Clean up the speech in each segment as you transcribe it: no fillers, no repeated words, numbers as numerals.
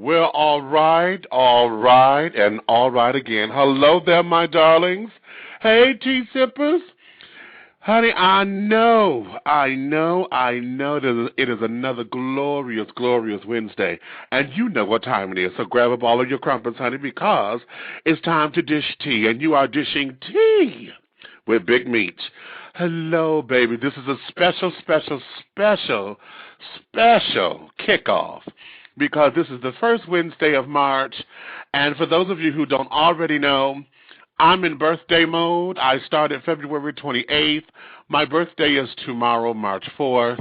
Well, all right, and all right again. Hello there, my darlings. Hey, tea sippers. Honey, I know that it is another glorious, glorious Wednesday, and you know what time it is, so grab up all of your crumpets, honey, because it's time to dish tea, and you are dishing tea with Big Meach. Hello, baby. This is a special kickoff because this is the first Wednesday of March, and for those of you who don't already know, I'm in birthday mode. I started February 28th. My birthday is tomorrow, March 4th.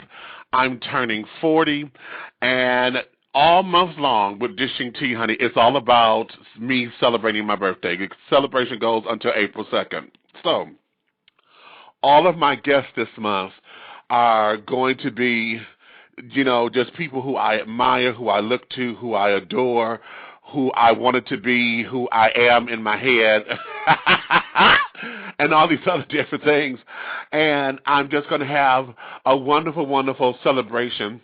I'm turning 40, and all month long with Dishing Tea, honey, it's all about me celebrating my birthday. The celebration goes until April 2nd. So, all of my guests this month are going to be, just people who I admire, who I look to, who I adore, who I wanted to be, who I am in my head, and all these other different things. And I'm just going to have a wonderful, wonderful celebration,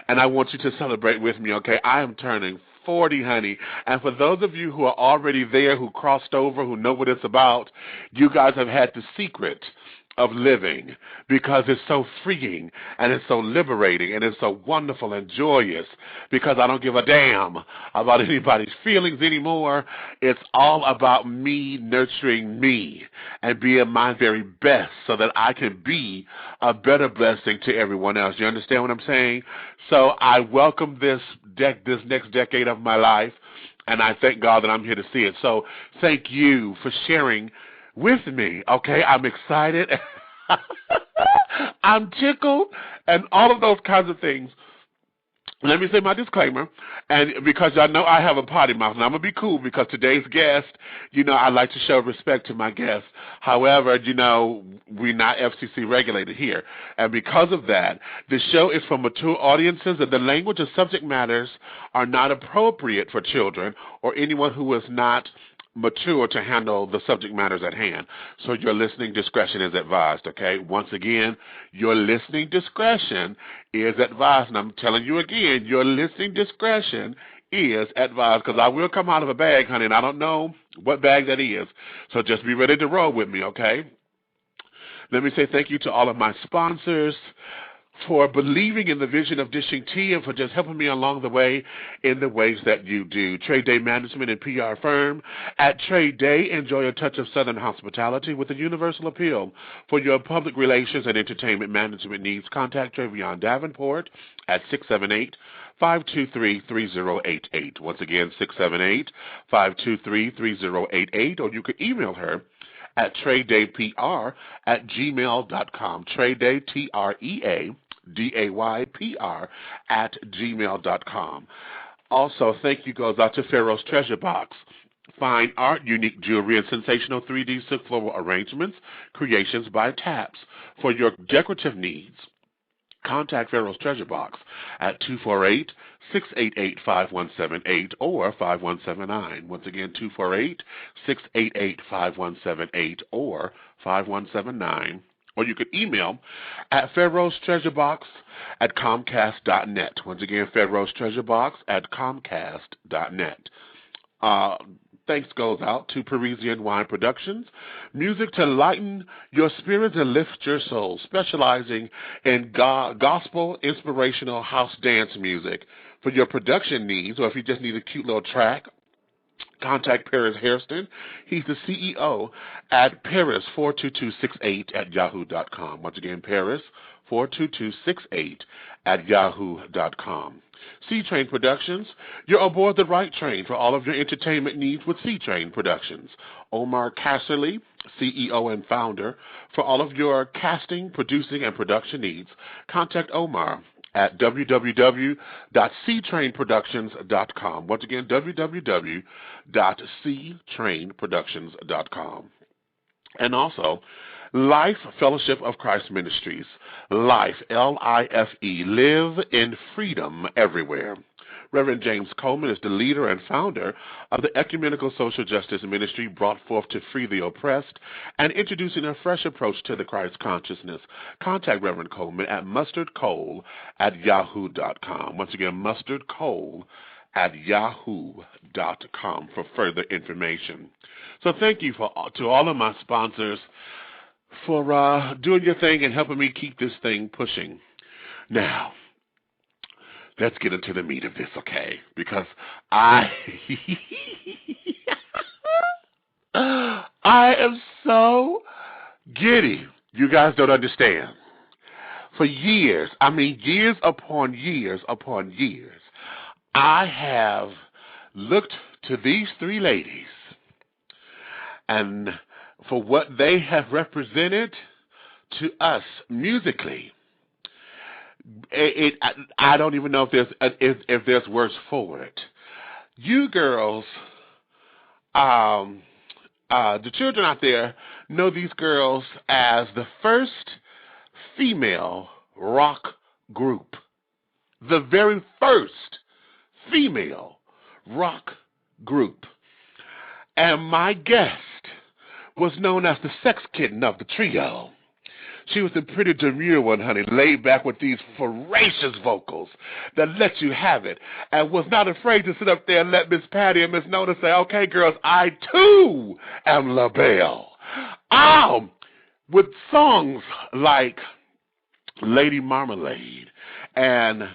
and I want you to celebrate with me, okay? I am turning 40, honey. And for those of you who are already there, who crossed over, who know what it's about, you guys have had the secret of living because it's so freeing and it's so liberating and it's so wonderful and joyous because I don't give a damn about anybody's feelings anymore. It's all about me nurturing me and being my very best so that I can be a better blessing to everyone else. You understand what I'm saying? So I welcome this next decade of my life, and I thank God that I'm here to see it. So thank you for sharing with me, okay? I'm excited. I'm tickled, and all of those kinds of things. Let me say my disclaimer, and because y'all know I have a potty mouth, and I'm going to be cool because today's guest, I like to show respect to my guests. However, we're not FCC regulated here, and because of that, the show is for mature audiences, and the language and subject matters are not appropriate for children or anyone who is not mature to handle the subject matters at hand. So your listening discretion is advised, okay? Once again, your listening discretion is advised. And I'm telling you again, your listening discretion is advised because I will come out of a bag, honey, and I don't know what bag that is. So just be ready to roll with me, okay? Let me say thank you to all of my sponsors for believing in the vision of Dishing Tea and for just helping me along the way in the ways that you do. Trade Day Management and PR Firm. At Trade Day, enjoy a touch of Southern hospitality with a universal appeal. For your public relations and entertainment management needs, contact Travion Davenport at 678-523-3088. Once again, 678-523-3088, or you can email her at tradedaypr@gmail.com. Tradeday, TREADAYPR@gmail.com. Also, thank you goes out to Pharaoh's Treasure Box. Fine art, unique jewelry, and sensational 3D silk floral arrangements, creations by Taps. For your decorative needs, contact Pharaoh's Treasure Box at 248-688-5178 or 5179. Once again, 248-688-5178 or 5179. Or you could email at pharaohstreasurebox@comcast.net. Once again, pharaohstreasurebox@comcast.net. Thanks goes out to Parisian Wine Productions, music to lighten your spirits and lift your soul, specializing in gospel, inspirational house dance music. For your production needs, or if you just need a cute little track, contact Paris Hairston. He's the CEO at Paris42268@yahoo.com. Once again, Paris42268@yahoo.com. C-Train Productions, you're aboard the right train for all of your entertainment needs with C-Train Productions. Omar Casserly, CEO and founder, for all of your casting, producing, and production needs, contact Omar at www.ctrainproductions.com. Once again, www.ctrainproductions.com. And also, Life Fellowship of Christ Ministries. Life, L-I-F-E, live in freedom everywhere. Reverend James Coleman is the leader and founder of the Ecumenical Social Justice Ministry brought forth to free the oppressed and introducing a fresh approach to the Christ consciousness. Contact Reverend Coleman at mustardcole@yahoo.com. Once again, mustardcole yahoo.com for further information. So thank you to all of my sponsors for doing your thing and helping me keep this thing pushing. Now, let's get into the meat of this, okay? Because I am so giddy. You guys don't understand. For years, I mean years upon years upon years, I have looked to these three ladies and for what they have represented to us musically. I don't even know if there's words for it. You girls, the children out there know these girls as the first female rock group. The very first female rock group. And my guest was known as the sex kitten of the trio. She was a pretty demure one, honey, laid back with these voracious vocals that let you have it, and was not afraid to sit up there and let Miss Patty and Miss Nona say, okay, girls, I too am LaBelle. With songs like Lady Marmalade and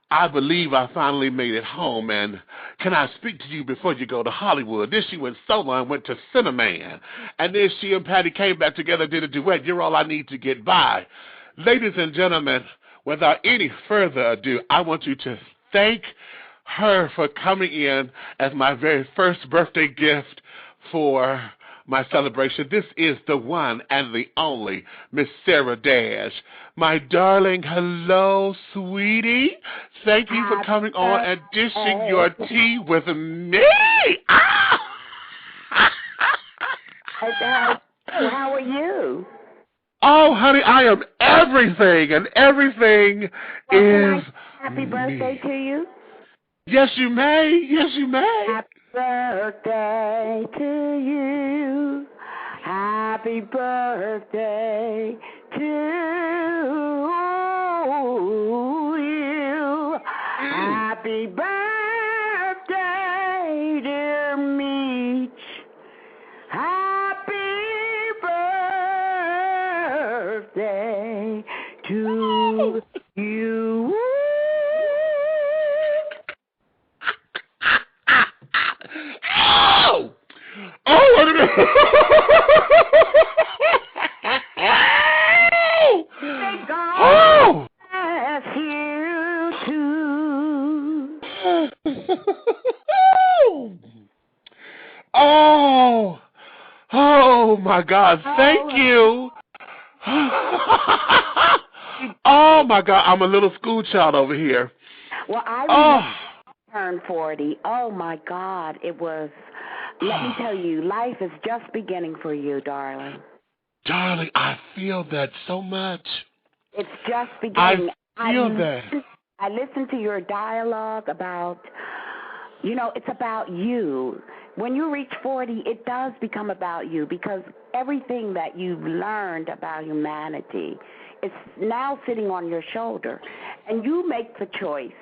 I Believe I Finally Made It Home, and Can I Speak to You Before You Go to Hollywood? Then she went solo and went to Cinnamon. And then she and Patty came back together, did a duet, You're All I Need to Get By. Ladies and gentlemen, without any further ado, I want you to thank her for coming in as my very first birthday gift for my celebration. This is the one and the only Miss Sarah Dash. My darling, hello, sweetie. Thank you for coming on and dishing your tea with me. How are you? Oh, honey, I am everything, and everything is happy birthday to you. Yes, you may. Yes, you may. Happy birthday to you. Happy birthday to you. Happy birthday, dear Meach. Happy birthday to you. Oh! Oh, wait a minute. Oh! Bless you too. Oh! Oh, my God. Thank you. Oh, my God. I'm a little school child over here. Well, I turned 40. Oh, my God. It was, let me tell you, life is just beginning for you, darling. Darling, I feel that so much. It's just beginning. I feel that. I listened to your dialogue about, it's about you. When you reach 40, it does become about you because everything that you've learned about humanity is now sitting on your shoulder. And you make the choice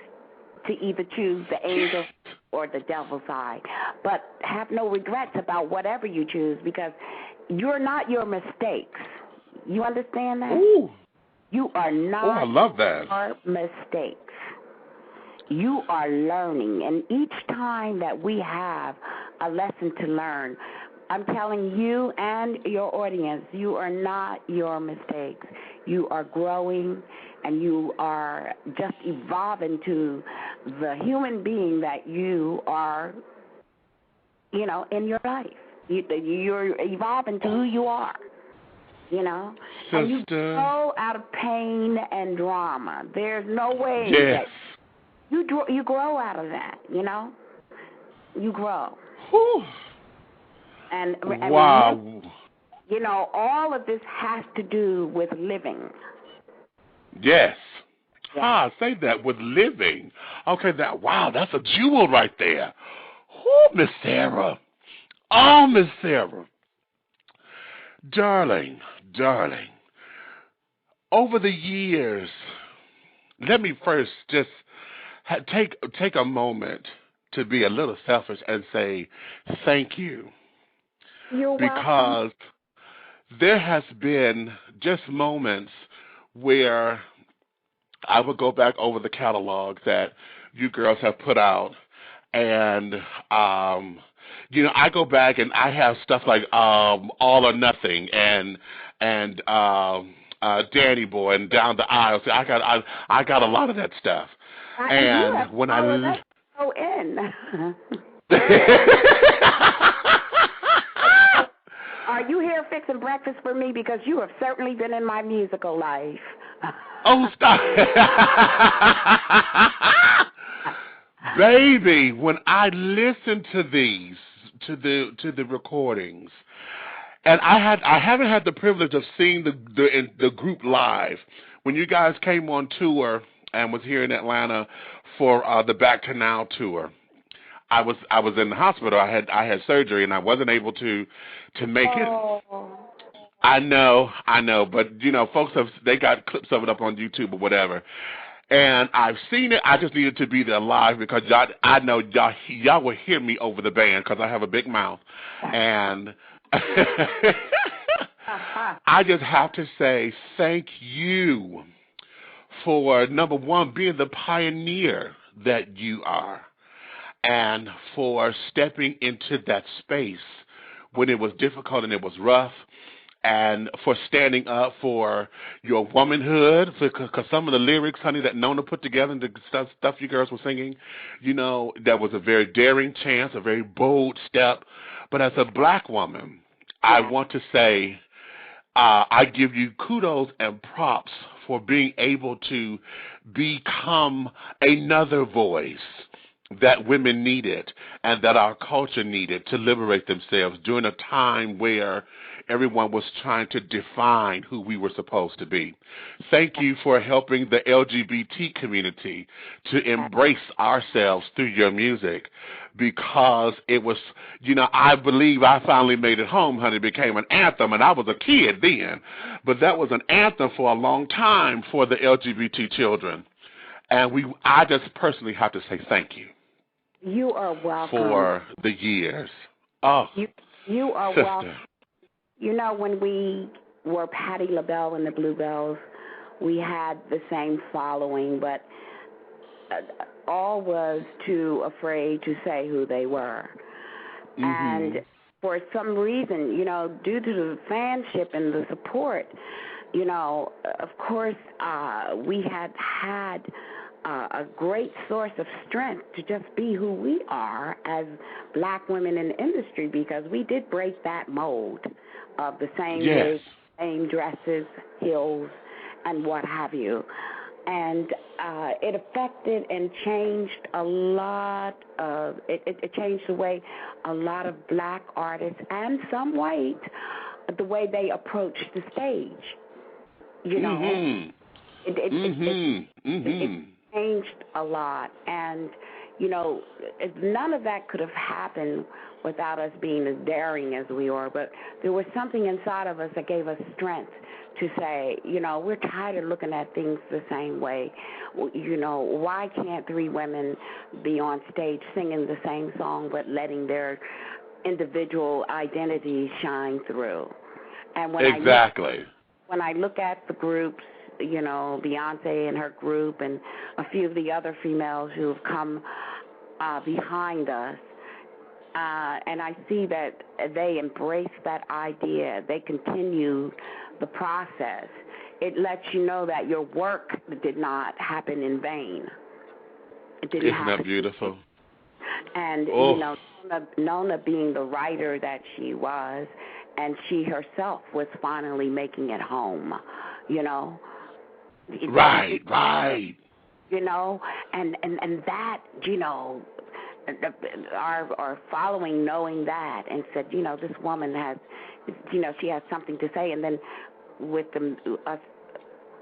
to either choose the angel or the devil side. But have no regrets about whatever you choose because you're not your mistakes. You understand that? Ooh. You are not I love that. your mistakes. You are learning. And each time that we have a lesson to learn, I'm telling you and your audience, you are not your mistakes. You are growing and you are just evolving to the human being that you are, in your life. You're evolving to who you are, Sister. And you grow out of pain and drama. There's no way yes. that you grow out of that, You grow. Whew. And wow. All of this has to do with living. Yes. Yeah. Say that with living. Okay, that's a jewel right there. Oh, Miss Sarah. Oh, Miss Sarah. Darling. Over the years, let me first just take a moment to be a little selfish and say thank you. You're because there has been just moments where I would go back over the catalog that you girls have put out, and I go back and I have stuff like All or Nothing and Danny Boy and Down the Aisle. So I got a lot of that stuff. And when I go in. Are you here fixing breakfast for me? Because you have certainly been in my musical life. Oh, stop. Baby, when I listen to these, to the recordings, and I haven't had the privilege of seeing the group live. When you guys came on tour and was here in Atlanta for the Back to Now tour, I was in the hospital. I had surgery and I wasn't able to make it. I know, but folks they got clips of it up on YouTube or whatever. And I've seen it. I just needed to be there live because I know y'all will hear me over the band because I have a big mouth. And I just have to say thank you for, number one, being the pioneer that you are, and for stepping into that space when it was difficult and it was rough, and for standing up for your womanhood, because some of the lyrics, honey, that Nona put together and the stuff you girls were singing, that was a very daring chance, a very bold step. But as a black woman, I want to say I give you kudos and props for being able to become another voice that women needed and that our culture needed to liberate themselves during a time where everyone was trying to define who we were supposed to be. Thank you for helping the LGBT community to embrace ourselves through your music, because it was, I believe I finally made it home, honey. It became an anthem, and I was a kid then, but that was an anthem for a long time for the LGBT children. And I just personally have to say thank you. You are welcome. For the years. Oh, you are sister. welcome. When we were Patti LaBelle and the Bluebells, we had the same following, but all was too afraid to say who they were. Mm-hmm. And for some reason, due to the fanship and the support, of course, we had a great source of strength to just be who we are as black women in the industry, because we did break that mold of the same wigs, same dresses, heels, and what have you. And it affected and changed a lot of, it changed the way a lot of black artists and some white, the way they approached the stage. It changed a lot, and none of that could have happened without us being as daring as we are. But there was something inside of us that gave us strength to say, we're tired of looking at things the same way. Why can't three women be on stage singing the same song but letting their individual identities shine through? And when I look at the groups, Beyonce and her group and a few of the other females who have come behind us, and I see that they embrace that idea, they continue the process, it lets you know that your work did not happen in vain. It didn't happen. Isn't that beautiful? And, Nona being the writer that she was, and she herself was finally making it home, Right. And that, our following knowing that and said, this woman has, she has something to say. And then with us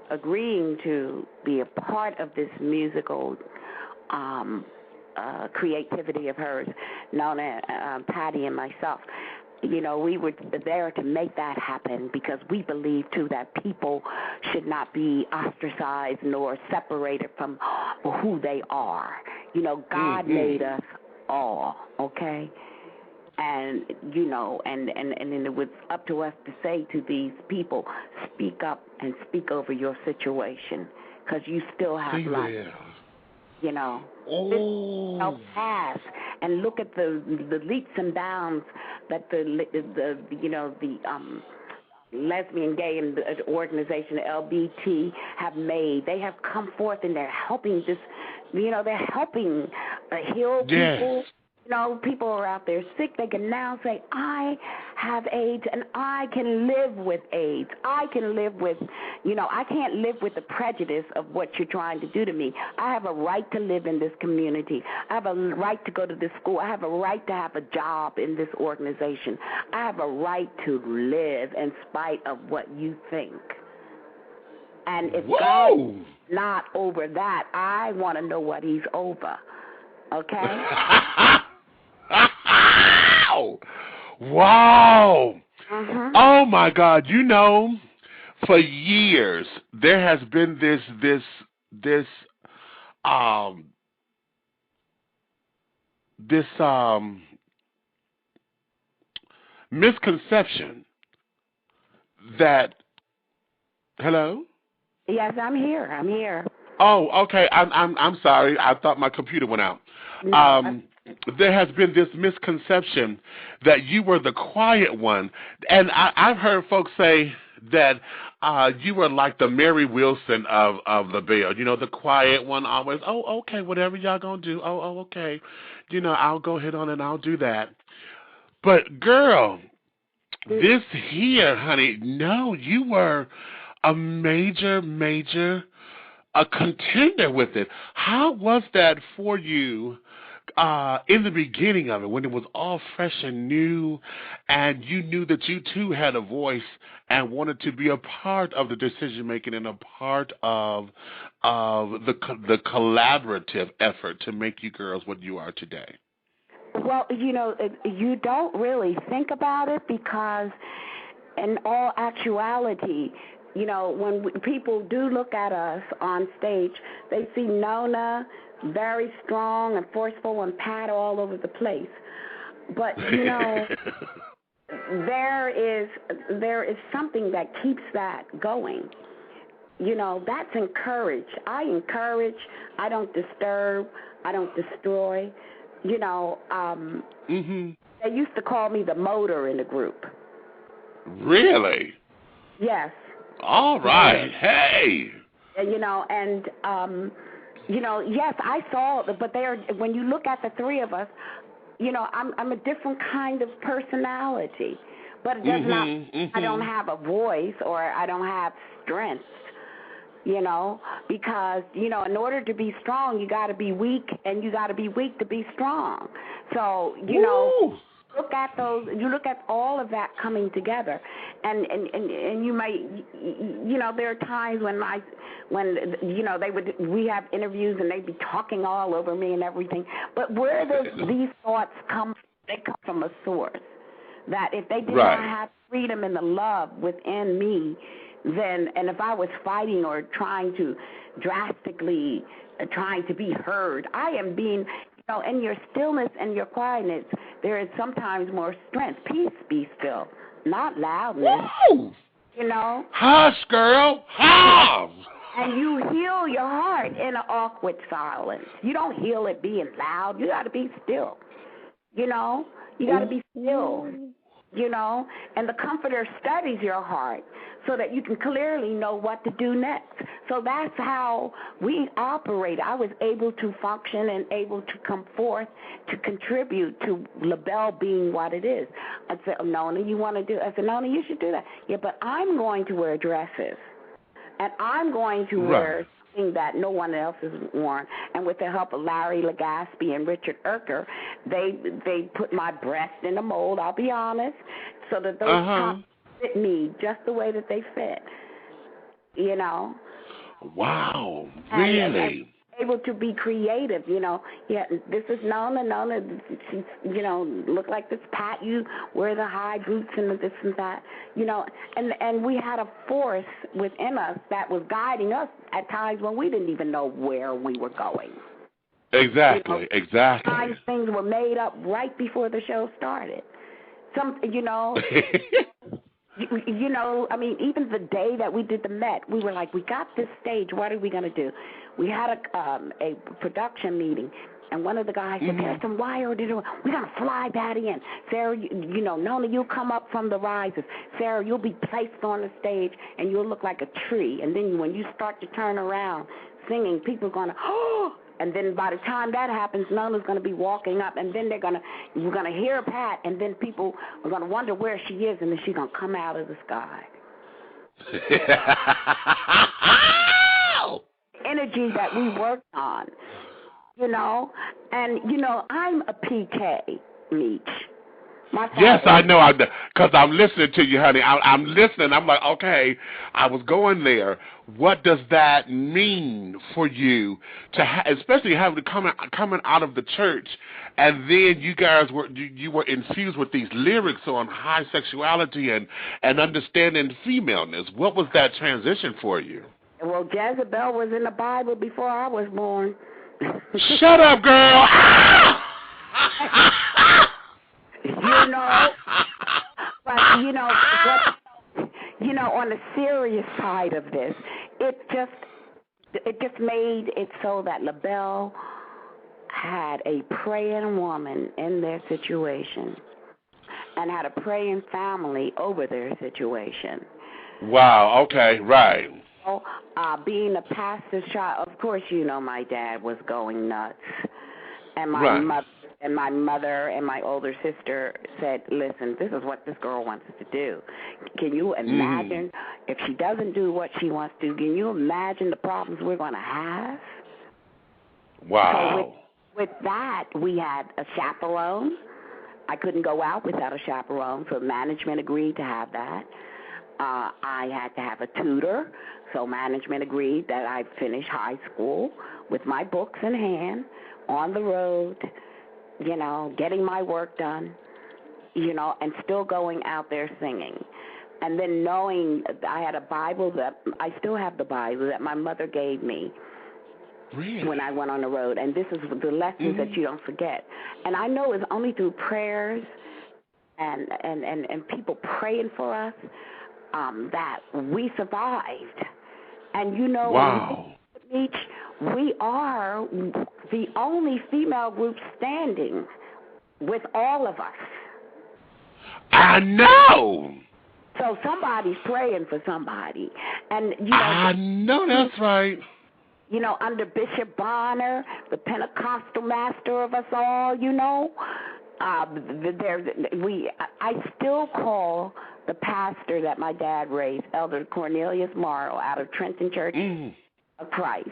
agreeing to be a part of this musical creativity of hers, Nona, Patti, and myself, we were there to make that happen, because we believe, too, that people should not be ostracized nor separated from who they are. God made us all, okay? And, you know, and then it was up to us to say to these people, speak up and speak over your situation, because you still have life. You know, this pass and look at the leaps and bounds that the lesbian, gay, and the organization LGBT have made. They have come forth and they're helping this. You know, they're helping heal people. You know, people are out there sick. They can now say, I have AIDS and I can live with AIDS. I can live with, you know, I can't live with the prejudice of what you're trying to do to me. I have a right to live in this community. I have a right to go to this school. I have a right to have a job in this organization. I have a right to live in spite of what you think. And if God's not over that, I want to know what he's over. Okay? Wow. Oh my God. You know, for years there has been this misconception that, hello? Yes, I'm here. Oh, okay. I'm sorry. I thought my computer went out. No, there has been this misconception that you were the quiet one, and I've heard folks say that you were like the Mary Wilson of LaBelle. You know, the quiet one, always. Oh, okay, whatever y'all gonna do. Oh, okay. You know, I'll go ahead on and I'll do that. But girl, this here, honey, no, you were a major a contender with it. How was that for you in the beginning of it, when it was all fresh and new, and you knew that you too had a voice and wanted to be a part of the decision making and a part of the collaborative effort to make you girls what you are today? Well, you know, you don't really think about it, because in all actuality, you know, when people do look at us on stage, they see Nona very strong and forceful and pat all over the place. But, you know, there is something that keeps that going. You know, that's encouraged. I encourage. I don't disturb. I don't destroy. You know, they used to call me the motor in the group. Really? Yes. All right. Hey. You know, and you know, yes, I saw, but when you look at the three of us, you know, I'm a different kind of personality, but it does not. I don't have a voice or I don't have strength. You know, because, you know, in order to be strong, you got to be weak, and you got to be weak to be strong. So, you know, look at those. You look at all of that coming together, and you might, you know, there are times when you know, we have interviews and they'd be talking all over me and everything. But where these thoughts come, they come from a source. That if they did not have freedom and the love within me, then, and if I was fighting or trying to drastically trying to be heard, I am being, you know, in your stillness and your quietness, there is sometimes more strength. Peace, be still, not loudness. Woo! You know? Hush, girl, hush! And you heal your heart in an awkward silence. You don't heal it being loud. You got to be still. You know? You got to be still. You know? And the Comforter studies your heart so that you can clearly know what to do next. So that's how we operate. I was able to function and able to come forth to contribute to LaBelle being what it is. I said, oh, Nona, you want to do? I said, Nona, you should do that. Yeah, but I'm going to wear dresses, and I'm going to wear something that no one else has worn. And with the help of Larry Legaspi and Richard Erker, they put my breast in a mold, I'll be honest, so that those tops fit me just the way that they fit, you know. Wow, really? And able to be creative, you know. Yeah, this is Nona, she's, you know, look like this Pat, you wear the high boots and this and that, you know. And we had a force within us that was guiding us at times when we didn't even know where we were going. Exactly, exactly. Sometimes things were made up right before the show started. I mean, even the day that we did the Met, we were like, we got this stage. What are we going to do? We had a production meeting, and one of the guys said, there's some wire. We're going to fly Patty in. Sarah, Nona, you'll come up from the rises. Sarah, you'll be placed on the stage, and you'll look like a tree. And then when you start to turn around singing, people are going to, oh! And then by the time that happens, Nona's going to be walking up, and then you're going to hear Pat, and then people are going to wonder where she is, and then she's going to come out of the sky. Energy that we worked on, and I'm a PK, Meach. Yes, I know, because I'm listening to you, honey. I'm listening. I'm like, okay, I was going there. What does that mean for you, especially having coming out of the church, and then you guys were infused with these lyrics on high sexuality and understanding femaleness. What was that transition for you? Well, Jezebel was in the Bible before I was born. Shut up, girl. But on the serious side of this, it just made it so that LaBelle had a praying woman in their situation and had a praying family over their situation. Wow, okay, right. Being a pastor's child, of course, my dad was going nuts, and my mother and my older sister said, listen, this is what this girl wants to do. Can you imagine if she doesn't do what she wants to do? Can you imagine the problems we're going to have? Wow. So with that, we had a chaperone. I couldn't go out without a chaperone, so management agreed to have that. I had to have a tutor, so management agreed that I finish high school with my books in hand, on the road, getting my work done, and still going out there singing. And then knowing I had a Bible I still have the Bible that my mother gave me. Really? When I went on the road. And this is the lessons that you don't forget. And I know it's only through prayers and people praying for us that we survived. And wow. Meach, we are the only female group standing with all of us. I know. So somebody's praying for somebody. And I know that's right. Under Bishop Bonner, the Pentecostal master of us all, I still call the pastor that my dad raised, Elder Cornelius Morrow, out of Trenton Church of Christ,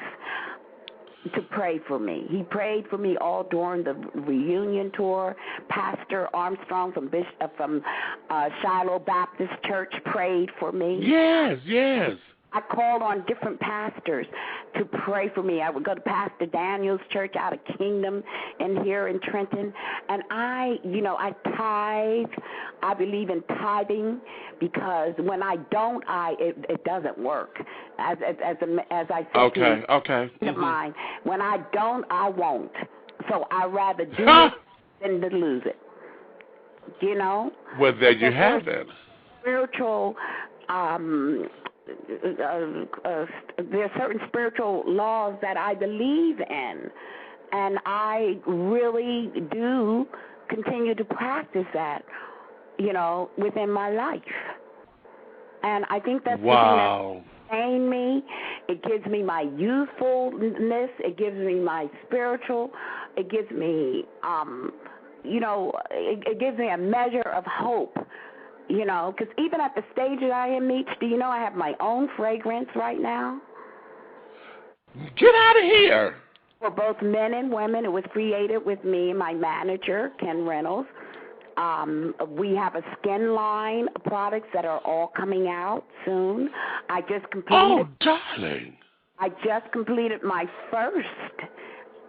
to pray for me. He prayed for me all during the reunion tour. Pastor Armstrong from Shiloh Baptist Church prayed for me. Yes, yes. I called on different pastors to pray for me. I would go to Pastor Daniel's church out of Kingdom and here in Trenton. And I tithe. I believe in tithing because when I don't, it doesn't work. As I said to of mine, when I don't, I won't. So I rather do it than to lose it. Well, there you have it. Spiritual. There are certain spiritual laws that I believe in, and I really do continue to practice that, within my life. And I think that's the thing that sustains me. It gives me my youthfulness. It gives me my spiritual. It gives me, it gives me a measure of hope. Because even at the stage that I am, Meach, do you know I have my own fragrance right now? Get out of here. For both men and women. It was created with me and my manager, Ken Reynolds. We have a skin line of products that are all coming out soon. I just completed. Oh, darling. I just completed my first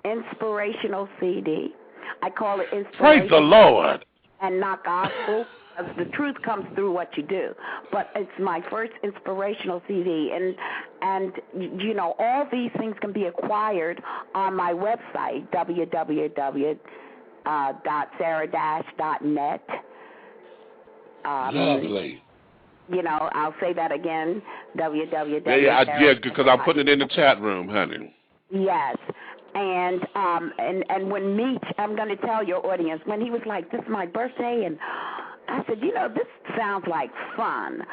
inspirational CD. I call it Inspiration. Praise the Lord. And Not Gospel. The truth comes through what you do. But it's my first inspirational CD, and you know, all these things can be acquired on my website, www.sarah-net. Lovely. You know, I'll say that again, www. Yeah, because I'm putting it in the chat room, honey. Yes. And when Meach, I'm going to tell your audience, when he was like, this is my birthday, and I said, you know, this sounds like fun.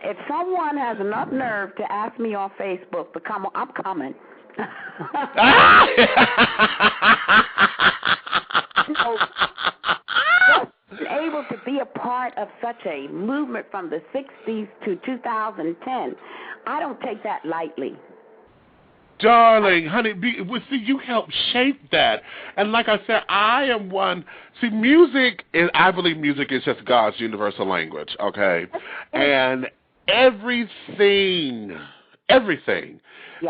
If someone has enough nerve to ask me on Facebook to come, I'm coming. Able to be a part of such a movement from the 60s to 2010, I don't take that lightly. Darling, honey, see, you help shape that. And like I said, I am one. See, I believe music is just God's universal language, okay? And everything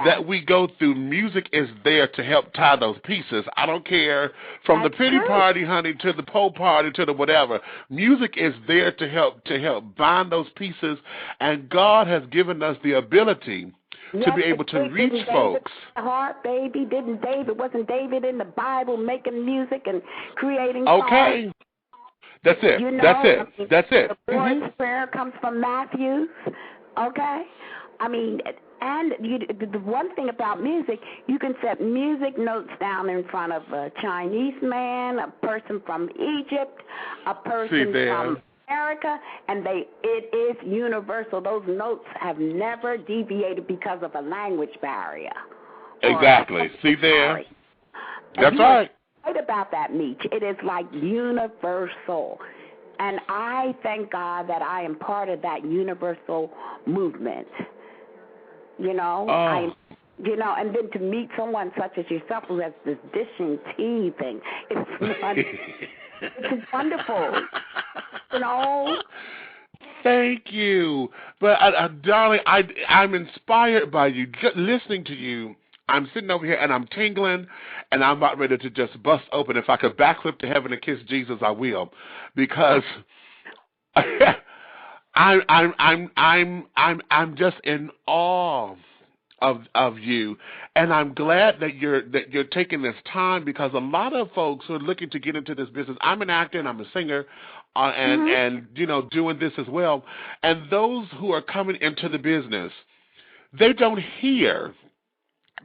that we go through, music is there to help tie those pieces. I don't care from the pity party, honey, to the pole party, to the whatever. Music is there to help bind those pieces, and God has given us the ability to be able to reach folks. Heart, baby, wasn't David in the Bible making music and creating songs? Okay. That's it. You know, That's it. The Lord's Prayer comes from Matthew. Okay? I mean, and the one thing about music, you can set music notes down in front of a Chinese man, a person from Egypt, a person from America, and it is universal. Those notes have never deviated because of a language barrier. Exactly. See there? That's right. Right about that, Meach. It is like universal. And I thank God that I am part of that universal movement. You know, and then to meet someone such as yourself who has this dishing tea thing, it's wonderful. You know. Thank you. But, darling, I'm inspired by you. Just listening to you, I'm sitting over here and I'm tingling, and I'm about ready to just bust open. If I could backflip to heaven and kiss Jesus, I will, because I'm just in awe of you, and I'm glad that you're taking this time, because a lot of folks who are looking to get into this business. I'm an actor and I'm a singer, and you know, doing this as well. And those who are coming into the business, they don't hear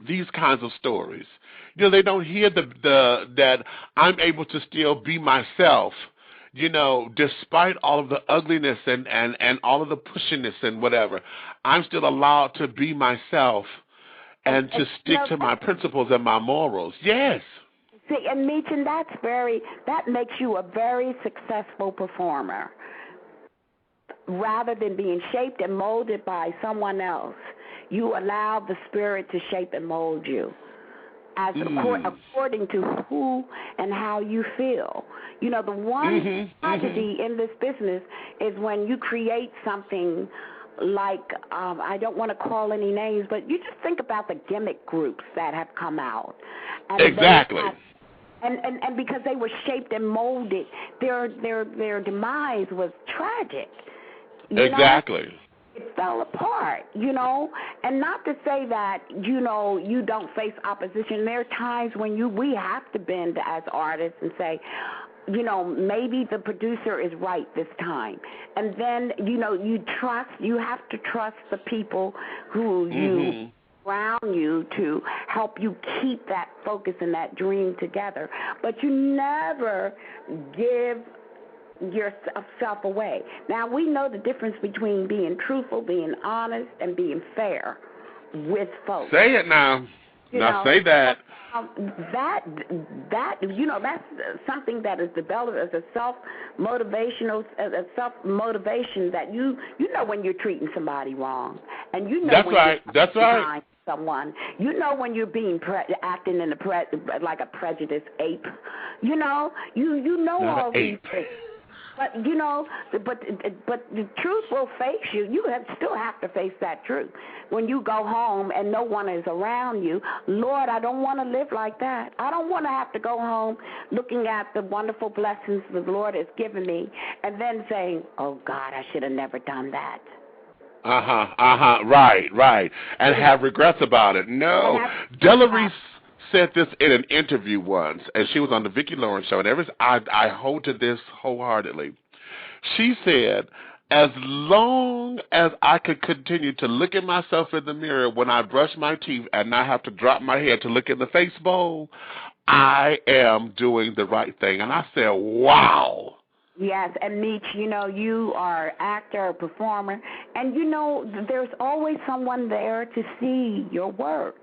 these kinds of stories. You know, they don't hear that I'm able to still be myself, you know, despite all of the ugliness and all of the pushiness and whatever. I'm still allowed to be myself and to stick to my principles and my morals. Yes. See, and Meachin, that makes you a very successful performer. Rather than being shaped and molded by someone else, you allow the Spirit to shape and mold you according to who and how you feel. You know, the one tragedy in this business is when you create something like, I don't want to call any names, but you just think about the gimmick groups that have come out. And exactly. And because they were shaped and molded, their demise was tragic. Exactly. It fell apart, you know, and not to say that, you know, you don't face opposition. There are times when we have to bend as artists and say, you know, maybe the producer is right this time. And then, you know, you have to trust the people who you around you to help you keep that focus and that dream together. But you never give yourself away. Now, we know the difference between being truthful, being honest, and being fair with folks. Say it now. Say that. That you know, that's something that is developed as a self-motivation that you know when you're treating somebody wrong, and you know that's right. Someone, you know when you're being acting in like a prejudiced ape, you know, you know all these things. But you know, but the truth will face you. You still have to face that truth. When you go home and no one is around you, Lord, I don't want to live like that. I don't want to have to go home looking at the wonderful blessings the Lord has given me and then saying, oh, God, I should have never done that. Right. And have regrets about it. No. Delarice said this in an interview once, and she was on the Vicki Lawrence show, and I hold to this wholeheartedly. She said, as long as I could continue to look at myself in the mirror when I brush my teeth and not have to drop my head to look in the face bowl, I am doing the right thing. And I said, wow. Yes, and Meach, you know, you are an actor, a performer, and you know, there's always someone there to see your work.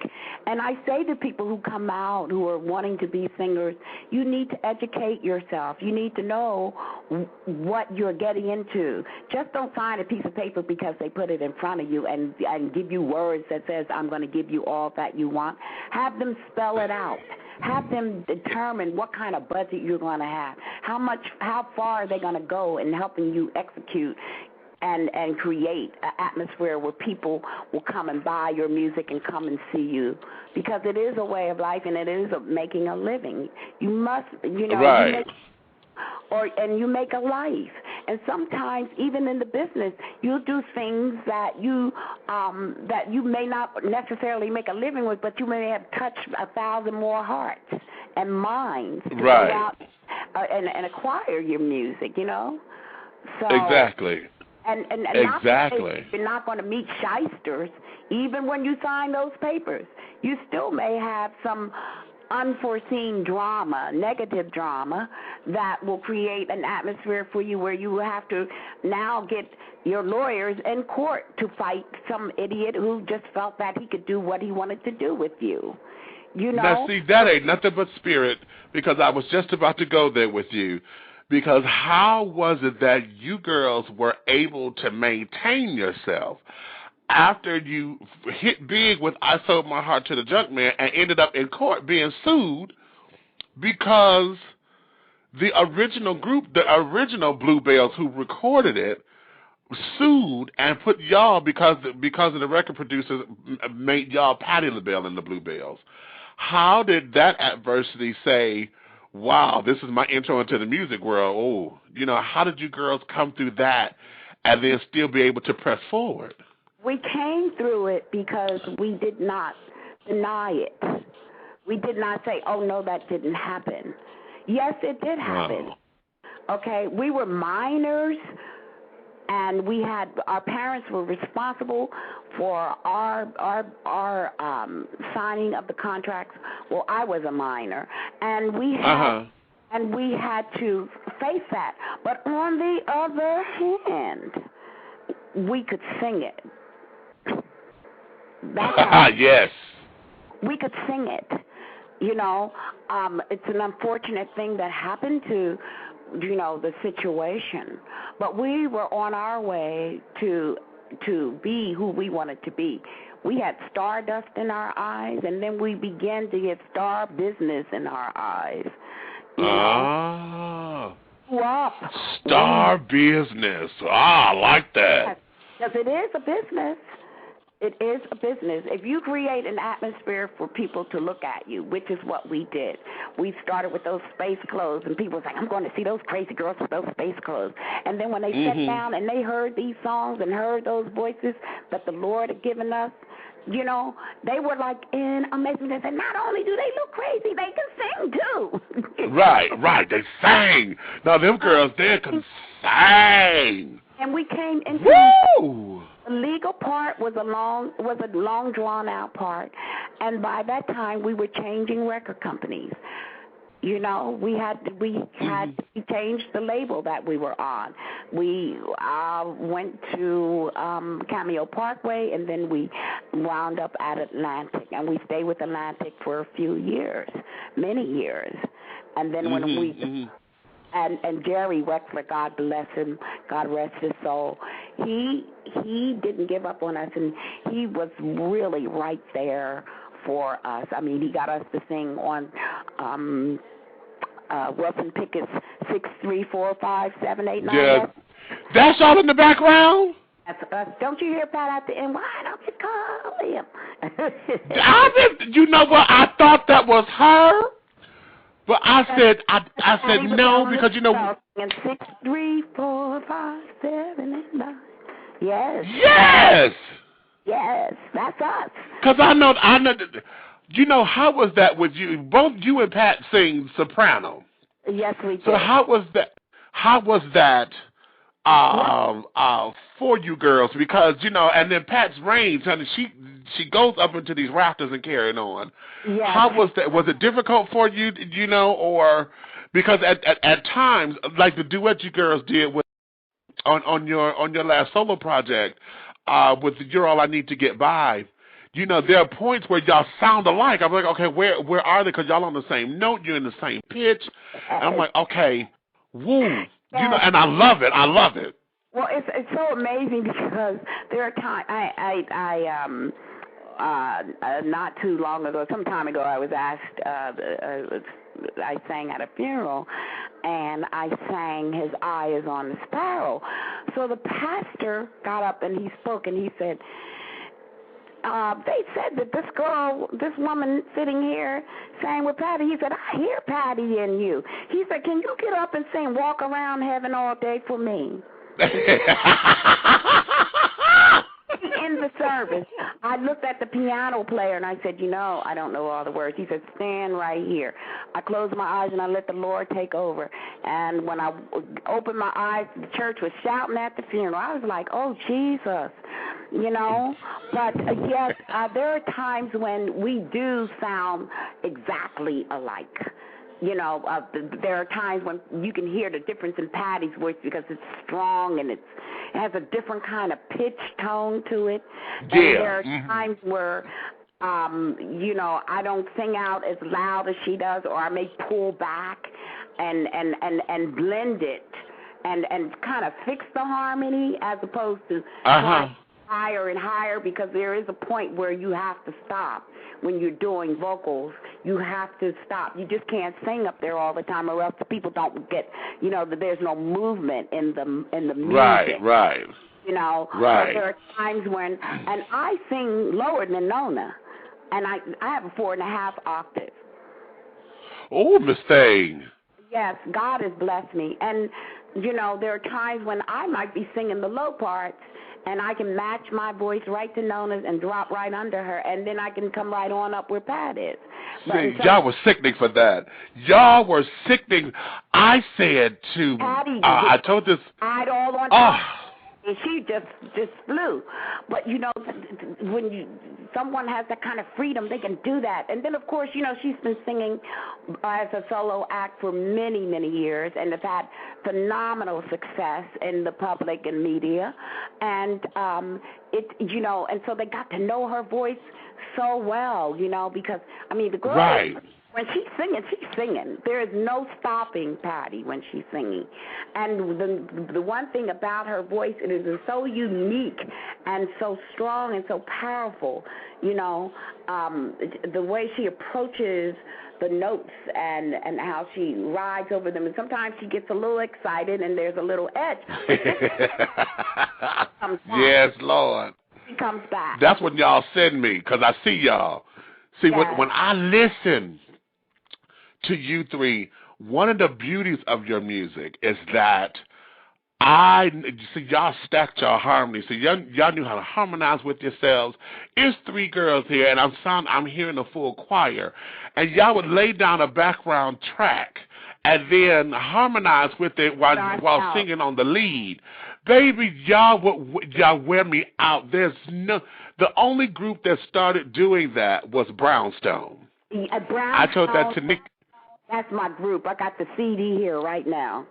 And I say to people who come out who are wanting to be singers, you need to educate yourself. You need to know what you're getting into. Just don't sign a piece of paper because they put it in front of you and give you words that says, I'm going to give you all that you want. Have them spell it out. Have them determine what kind of budget you're going to have, how far are they going to go in helping you execute and create an atmosphere where people will come and buy your music and come and see you, because it is a way of life and it is making a living. You must, you know, right. You make a life. And sometimes, even in the business, you'll do things that you may not necessarily make a living with, but you may have touched 1,000 more hearts and minds to go out and acquire your music, you know? So, exactly. And exactly. You're not going to meet shysters, even when you sign those papers. You still may have some unforeseen drama, negative drama, that will create an atmosphere for you where you will have to now get your lawyers in court to fight some idiot who just felt that he could do what he wanted to do with you. You know? Now, see, that ain't nothing but spirit, because I was just about to go there with you. Because how was it that you girls were able to maintain yourself after you hit big with I Sold My Heart to the Junk Man and ended up in court being sued because the original group, the original Bluebells who recorded it, sued and put y'all, because of the record producers made y'all Patti LaBelle and the Bluebells. How did that adversity say, wow, this is my intro into the music world? Oh, you know, how did you girls come through that and then still be able to press forward? We came through it because we did not deny it. We did not say, oh, no, that didn't happen. Yes, it did happen. Wow. Okay, we were minors, and our parents were responsible for our signing of the contracts. Well, I was a minor, and we had to face that. But on the other hand, we could sing it. Yes. We could sing it. You know, it's an unfortunate thing that happened to, you know, the situation. But we were on our way to be who we wanted to be. We had stardust in our eyes, and then we began to get star business in our eyes. Star business. I like that. Because it is a business. It is a business. If you create an atmosphere for people to look at you, which is what we did. We started with those space clothes, and people were like, I'm going to see those crazy girls with those space clothes. And then when they sat down and they heard these songs and heard those voices that the Lord had given us, you know, they were like in amazement. They said, not only do they look crazy, they can sing too. Right. They sang. Now, them girls, they can sing. And we came into the legal part was a long drawn out part, and by that time we were changing record companies. You know, we changed the label that we were on. We went to Cameo Parkway, and then we wound up at Atlantic, and we stayed with Atlantic for a few years, many years, and then when we. And Jerry Wexler, God bless him, God rest his soul, he didn't give up on us, and he was really right there for us. I mean, he got us to sing on Wilson Pickett's 6345789. Yeah. That's all in the background? That's us. Don't you hear Pat at the end? Why don't you call him? You know what? I thought that was her, but I said no because you know. 6345789. Yes. Yes. Yes, that's us. Because I know. You know, how was that with you? Both you and Pat sing soprano. Yes, we did. So how was that? For you girls? Because you know, and then Pat's range, honey, she goes up into these rafters and carrying on. Yes. How was that? Was it difficult for you? You know, or because at times, like the duet you girls did with on your last solo project, with "You're All I Need to Get By." You know, there are points where y'all sound alike. I'm like, okay, where are they? Because y'all on the same note, you're in the same pitch. And I'm like, okay, woo. You know, and I love it. I love it. Well, it's so amazing because there are times not too long ago, some time ago, I was asked. I sang at a funeral, and I sang "His Eye Is on the Sparrow." So the pastor got up and he spoke, and he said, they said that this woman sitting here sang with Patty. He said, I hear Patty in you. He said, can you get up and sing Walk Around Heaven All Day for me? In the service, I looked at the piano player and I said, you know, I don't know all the words. He said, stand right here. I closed my eyes and I let the Lord take over. And when I opened my eyes, the church was shouting at the funeral. I was like, oh, Jesus, you know. But, yes, there are times when we do sound exactly alike. You know, there are times when you can hear the difference in Patty's voice because it's strong and it has a different kind of pitch tone to it. Yeah. And there are times where, you know, I don't sing out as loud as she does, or I may pull back and blend it and kind of fix the harmony as opposed to trying higher and higher, because there is a point where you have to stop. When you're doing vocals, you have to stop. You just can't sing up there all the time, or else the people don't get, you know, that there's no movement in the music. Right. You know, right. There are times when, and I sing lower than Nona, and I have a 4.5 octave. Oh, Miss Thing. Yes, God has blessed me, and you know, there are times when I might be singing the low parts, and I can match my voice right to Nona's and drop right under her, and then I can come right on up where Pat is. See, y'all were sickening for that. Y'all were sickening. I said to, Patty, I told this. I'd all on and she just flew. But, you know, when someone has that kind of freedom, they can do that. And then, of course, you know, she's been singing as a solo act for many, many years and has had phenomenal success in the public and media. And, you know, and so they got to know her voice so well, you know, because, I mean, the girl... Right. When she's singing. There is no stopping Patty when she's singing. And the one thing about her voice, it is so unique and so strong and so powerful, you know, the way she approaches the notes and how she rides over them. And sometimes she gets a little excited and there's a little edge. Yes, Lord. She comes back. That's what y'all send me, because I see y'all. See, yes. when I listen to you three, one of the beauties of your music is that y'all stacked your harmony. So y'all knew how to harmonize with yourselves. It's three girls here, and I'm hearing a full choir, and y'all would lay down a background track and then harmonize with it while singing on the lead. Baby, y'all wear me out. The only group that started doing that was Brownstone. I told that to Nick. That's my group. I got the CD here right now.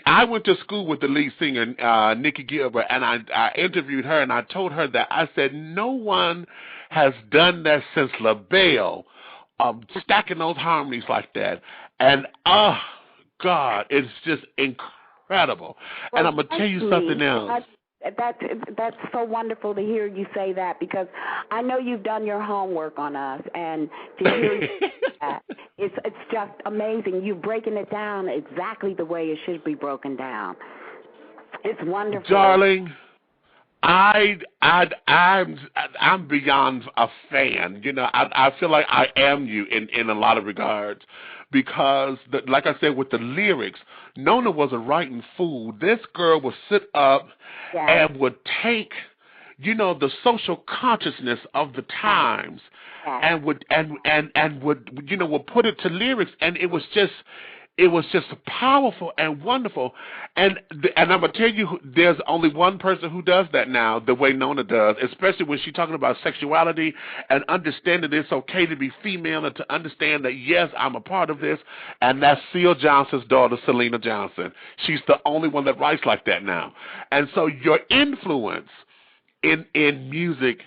I went to school with the lead singer, Nikki Gilbert, and I interviewed her, and I told her that. I said, no one has done that since LaBelle, stacking those harmonies like that. And, God, it's just incredible. And I'm going to tell you something else. That's so wonderful to hear you say that, because I know you've done your homework on us, and to hear you say that, it's just amazing. You're breaking it down exactly the way it should be broken down. It's wonderful, darling. I'm beyond a fan. You know, I feel like I am you in a lot of regards, because like I said, with the lyrics, Nona was a writing fool. This girl would sit up and would take, you know, the social consciousness of the times and would you know, would put it to lyrics, and it was just powerful and wonderful. And I'm going to tell you, there's only one person who does that now the way Nona does, especially when she's talking about sexuality and understanding it's okay to be female and to understand that, yes, I'm a part of this, and that's Seal Johnson's daughter, Selena Johnson. She's the only one that writes like that now. And so your influence in music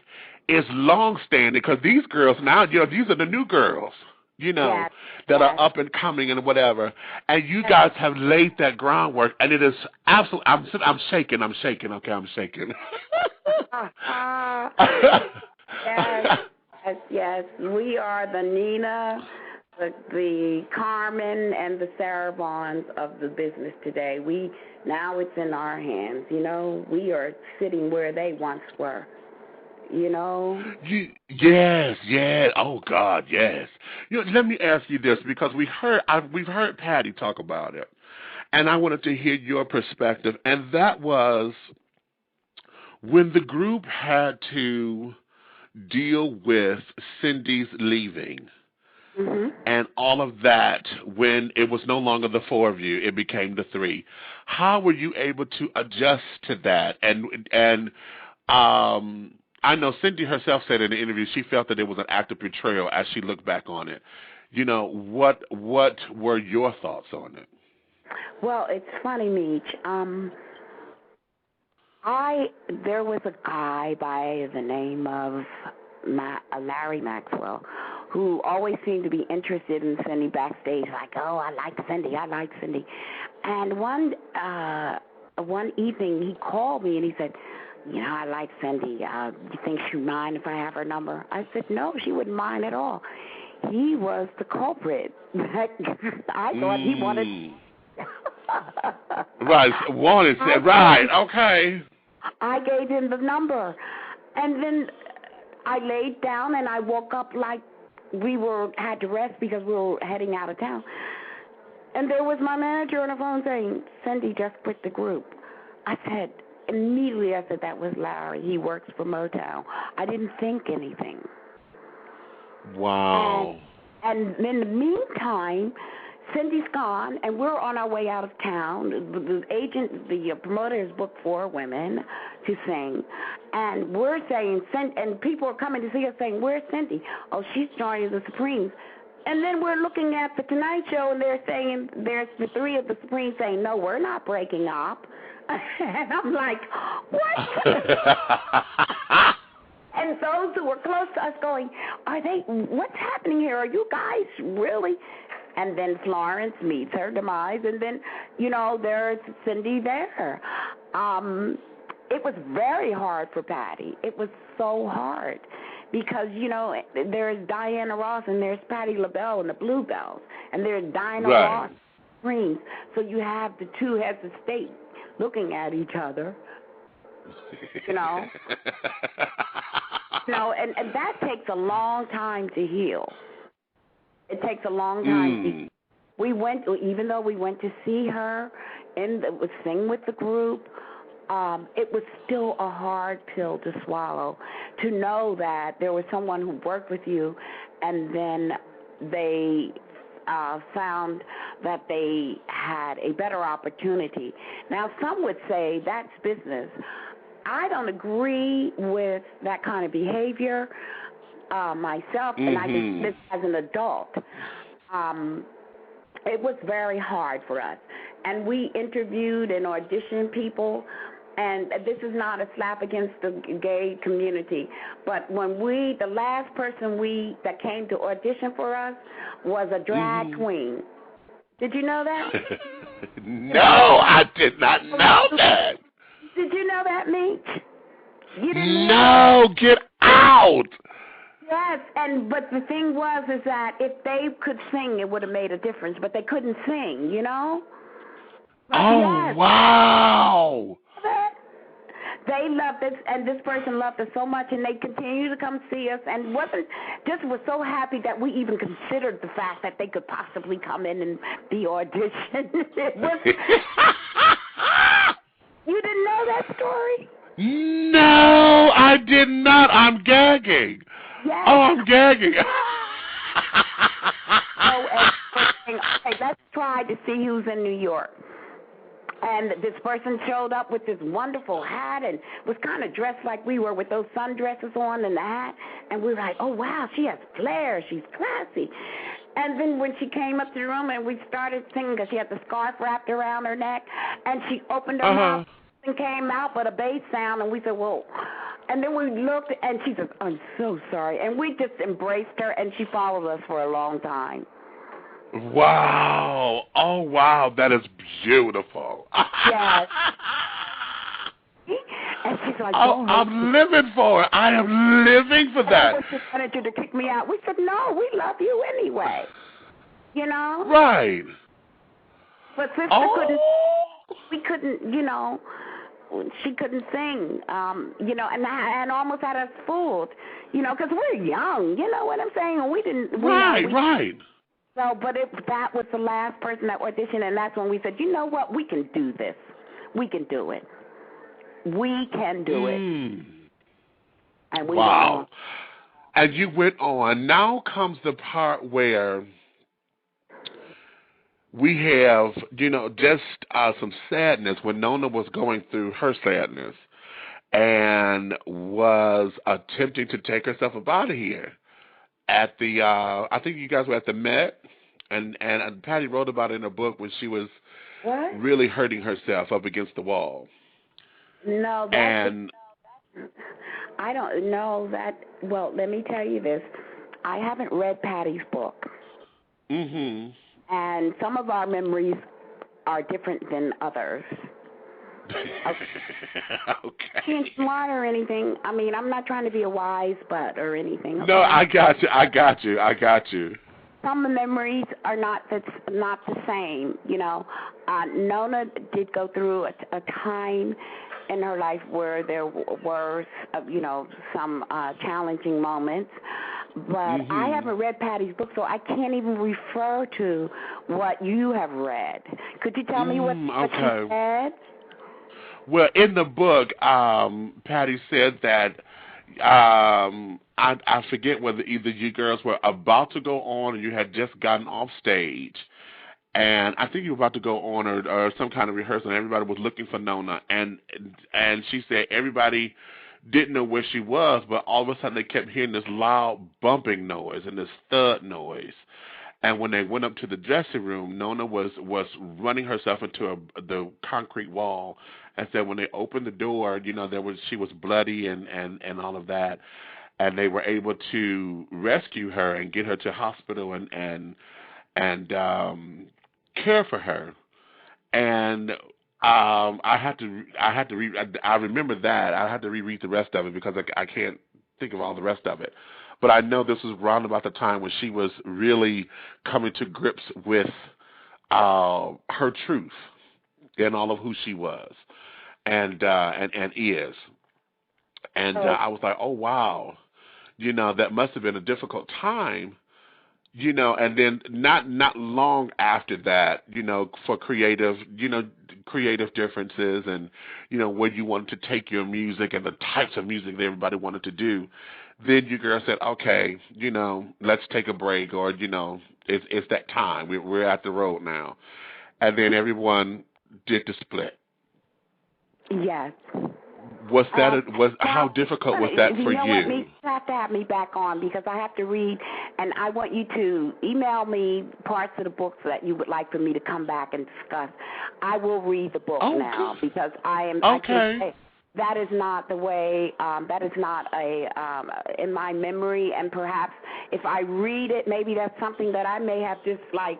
is long-standing, because these girls now, you know, these are the new girls, you know, that are up and coming and whatever. And you guys have laid that groundwork, and it is absolutely, I'm shaking, okay, I'm shaking. Yes, we are the Nina, the Carmen, and the Sarah Vaughns of the business today. Now it's in our hands, you know. We are sitting where they once were. You know? Yes. Oh God, yes. You know, let me ask you this, because we've heard Patty talk about it, and I wanted to hear your perspective. And that was when the group had to deal with Cindy's leaving and all of that. When it was no longer the four of you, it became the three. How were you able to adjust to that? And I know Cindy herself said in the interview she felt that it was an act of betrayal as she looked back on it. You know, what were your thoughts on it? Well, it's funny, Meach. There was a guy by the name of Larry Maxwell who always seemed to be interested in Cindy backstage, like, oh, I like Cindy. And one evening he called me and he said, you know, I like Cindy. You think she'd mind if I have her number? I said, no, she wouldn't mind at all. He was the culprit. I thought he wanted... Right, okay. I gave him the number. And then I laid down and I woke up like had to rest because we were heading out of town. And there was my manager on the phone saying, Cindy just quit the group. Immediately I said, that was Larry. He works for Motown. I didn't think anything. Wow. And in the meantime, Cindy's gone, and we're on our way out of town. The promoter has booked 4 women to sing. And we're saying, and people are coming to see us saying, where's Cindy? Oh, she's joining the Supremes. And then we're looking at the Tonight Show, and they're saying, there's the 3 of the Supremes saying, no, we're not breaking up. And I'm like, what? And those who were close to us going, what's happening here? Are you guys really? And then Florence meets her demise, and then, you know, there's Cindy there. It was very hard for Patty. It was so hard because, you know, there's Diana Ross and there's Patti LaBelle and the Bluebells, and there's Diana Ross Supremes. So you have the 2 heads of state looking at each other, you know. And that takes a long time to heal. It takes a long time. Even though we went to see her and sing with the group, it was still a hard pill to swallow, to know that there was someone who worked with you and then they found that they had a better opportunity. Now, some would say that's business. I don't agree with that kind of behavior myself, and I just this as an adult. It was very hard for us, and we interviewed and auditioned people. And this is not a slap against the gay community, but when the last person that came to audition for us was a drag queen. Did you know that? No, I did not know that. Did you know know that, Meach? You didn't hear No, get out. Yes, but the thing is that if they could sing, it would have made a difference, but they couldn't sing, you know? But Oh, yes, wow. they loved it, and this person loved it so much, and they continued to come see us, and was so happy that we even considered the fact that they could possibly come in and be auditioned. You didn't know that story? No, I did not. I'm gagging. Yes. Oh, I'm gagging. Okay, let's try to see who's in New York. And this person showed up with this wonderful hat and was kind of dressed like we were with those sundresses on and the hat. And we were like, oh, wow, she has flair. She's classy. And then when she came up to the room and we started singing because she had the scarf wrapped around her neck, and she opened her mouth and came out with a bass sound, and we said, whoa. And then we looked, and she said, I'm so sorry. And we just embraced her, and she followed us for a long time. Wow. Oh, wow. That is beautiful. Yes. And she's like, I'm living for it. I am living for that. I just wanted you to kick me out. We said, no, we love you anyway. You know? Right. But sister couldn't, you know, she couldn't sing, you know, and almost had us fooled, you know, because we're young, you know what I'm saying? And we didn't. Right. So, but that was the last person that auditioned, and that's when we said, you know what, we can do this. We can do it. We can do it. And we went on. And you went on. Now comes the part where we have, you know, just some sadness when Nona was going through her sadness and was attempting to take herself up out of here. At the, I think you guys were at the Met, and Patty wrote about it in her book when she was really hurting herself up against the wall. No, I don't know that. Well, let me tell you this. I haven't read Patty's book. Mm-hmm. And some of our memories are different than others. Okay. She ain't smart or anything. I mean, I'm not trying to be a wise butt or anything. Okay? No, I got you. Some of the memories are not the same, you know. Nona did go through a time in her life where there were, you know, some challenging moments. But I haven't read Patty's book, so I can't even refer to what you have read. Could you tell me what you read? Well, in the book, Patty said that I forget whether either you girls were about to go on or you had just gotten off stage. And I think you were about to go on or some kind of rehearsal, and everybody was looking for Nona. And she said everybody didn't know where she was, but all of a sudden they kept hearing this loud bumping noise and this thud noise. And when they went up to the dressing room, Nona was running herself into the concrete wall, and said when they opened the door, you know, she was bloody and all of that, and they were able to rescue her and get her to hospital and care for her. And I remember that. I had to reread the rest of it because I can't think of all the rest of it. But I know this was around about the time when she was really coming to grips with her truth and all of who she was and is. And I was like, oh, wow. You know, that must have been a difficult time. You know, and then not long after that, you know, for creative differences and, you know, where you wanted to take your music and the types of music that everybody wanted to do, then you girls said, okay, you know, let's take a break, or, you know, it's that time. We're at the road now. And then everyone did the split. Yes. How difficult was that for you? What, you have to have me back on because I have to read, and I want you to email me parts of the books that you would like for me to come back and discuss. I will read the book now because I am. Okay. That is not the way. That is not in my memory, and perhaps if I read it, maybe that's something that I may have just like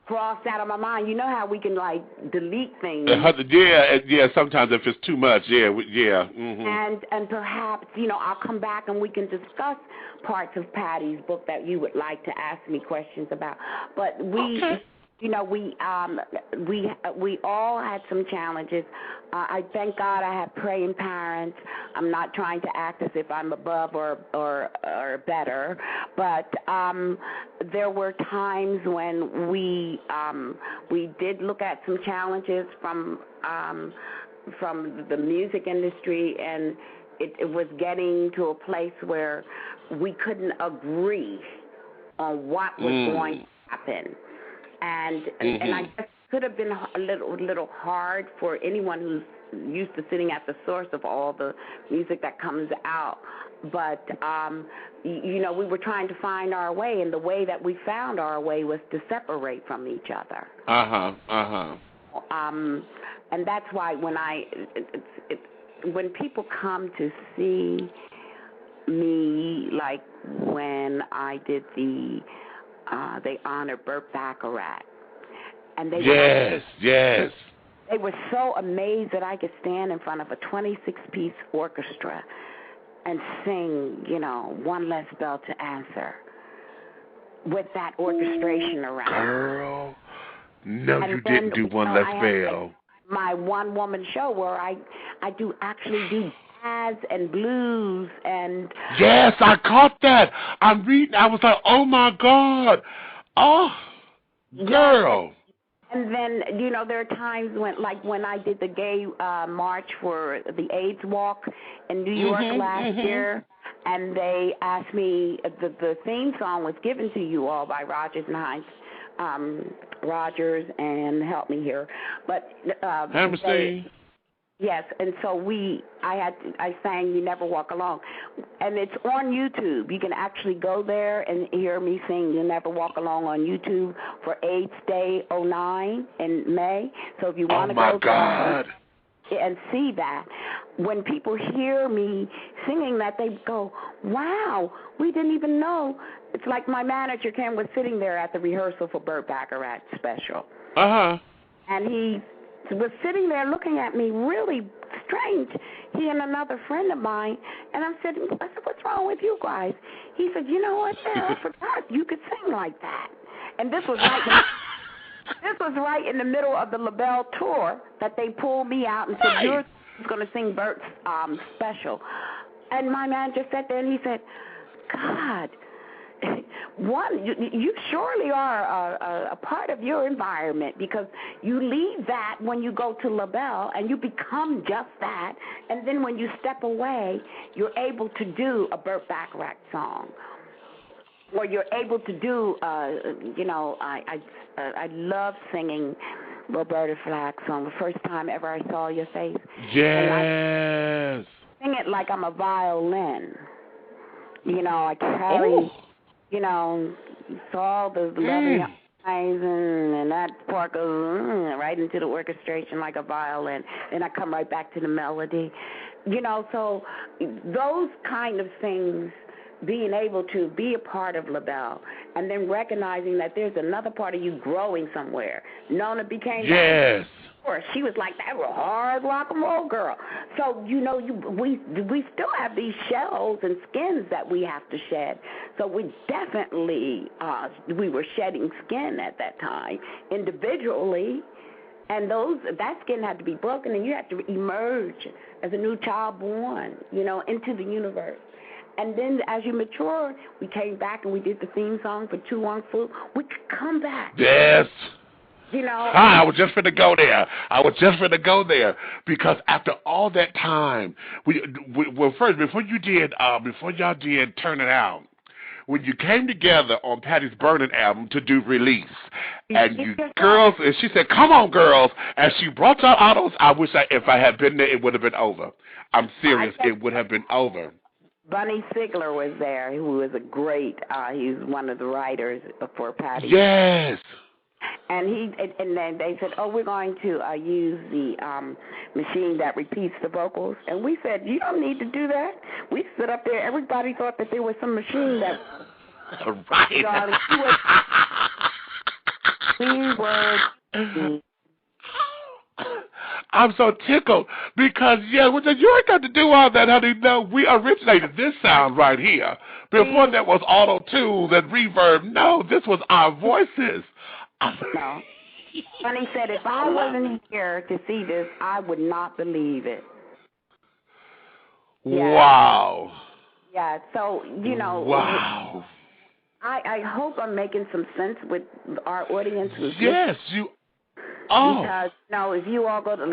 crossed out of my mind. You know how we can like delete things. Yeah. Sometimes if it's too much, And perhaps I'll come back and we can discuss parts of Patty's book that you would like to ask me questions about. But we all had some challenges. I thank God I have praying parents. I'm not trying to act as if I'm above or better, but there were times when we did look at some challenges from the music industry, and it was getting to a place where we couldn't agree on what was going to happen. And I guess it could have been a little hard for anyone who's used to sitting at the source of all the music that comes out. But, we were trying to find our way, and the way that we found our way was to separate from each other. And that's why when people come to see me, like when I did they honored Burt Bacharach, and they they were so amazed that I could stand in front of a 26-piece orchestra and sing, One Less Bell to Answer with that orchestration around. Girl, no, you didn't do One Less Bell. My one-woman show where I actually do jazz and blues and... Yes, I caught that. I'm reading. I was like, oh, my God. Oh, girl. And then, there are times when I did the gay march for the AIDS walk in New York last year, and they asked me, the theme song was given to you all by Rogers and Hines, Rogers, and help me here. But Hammerstein. Yes, and so I sang You Never Walk Alone. And it's on YouTube. You can actually go there and hear me sing You Never Walk Alone on YouTube for AIDS Day 09 in May. So if you want to go there and see that, when people hear me singing that, they go, wow, we didn't even know. It's like my manager, Ken, was sitting there at the rehearsal for Burt Bacharach's special. And he was sitting there looking at me really strange, he and another friend of mine, and I said, what's wrong with you guys? He said, you know what, Sarah, I forgot you could sing like that. And this was right in the middle of the LaBelle tour that they pulled me out and said, you're going to sing Bert's special. And my manager sat there and he said, God, you surely are a part of your environment, because you leave that when you go to LaBelle and you become just that, and then when you step away, you're able to do a Burt Bacharach song, or you're able to do, I love singing Roberta Flack's song, The First Time Ever I Saw Your Face. Yes. I sing it like I'm a violin. I carry... saw the loving eyes, and that part goes right into the orchestration like a violin. Then I come right back to the melody. So those kind of things, being able to be a part of LaBelle, and then recognizing that there's another part of you growing somewhere. Nona became... Yes. She was like that hard rock and roll girl. So, we still have these shells and skins that we have to shed. So we definitely, we were shedding skin at that time individually. And that skin had to be broken, and you had to emerge as a new child born, into the universe. And then as you mature, we came back and we did the theme song for Tu Wong Fu. We could come back. Yes. I was just finna go there. Because after all that time, well, first, before y'all did Turn It Out, when you came together on Patty's Burning album to do Release, and you girls, and she said, come on, girls, and she brought y'all out those, I wish if I had been there, it would have been over. I'm serious, it would have been over. Bunny Sigler was there, who was a great, he's one of the writers for Patty. Yes. And then they said, we're going to use the machine that repeats the vocals. And we said, you don't need to do that. We stood up there. Everybody thought that there was some machine that... Right. 3 words. I'm so tickled because, yeah, you ain't got to do all that, honey. No, we originated this sound right here. Before that was auto-tune and reverb. No, this was our voices. No. Sonny said, if I wasn't here to see this, I would not believe it. Wow. Yeah, so, you know. Wow. I hope I'm making some sense with our audience. Yes, you are. Because, if you all go to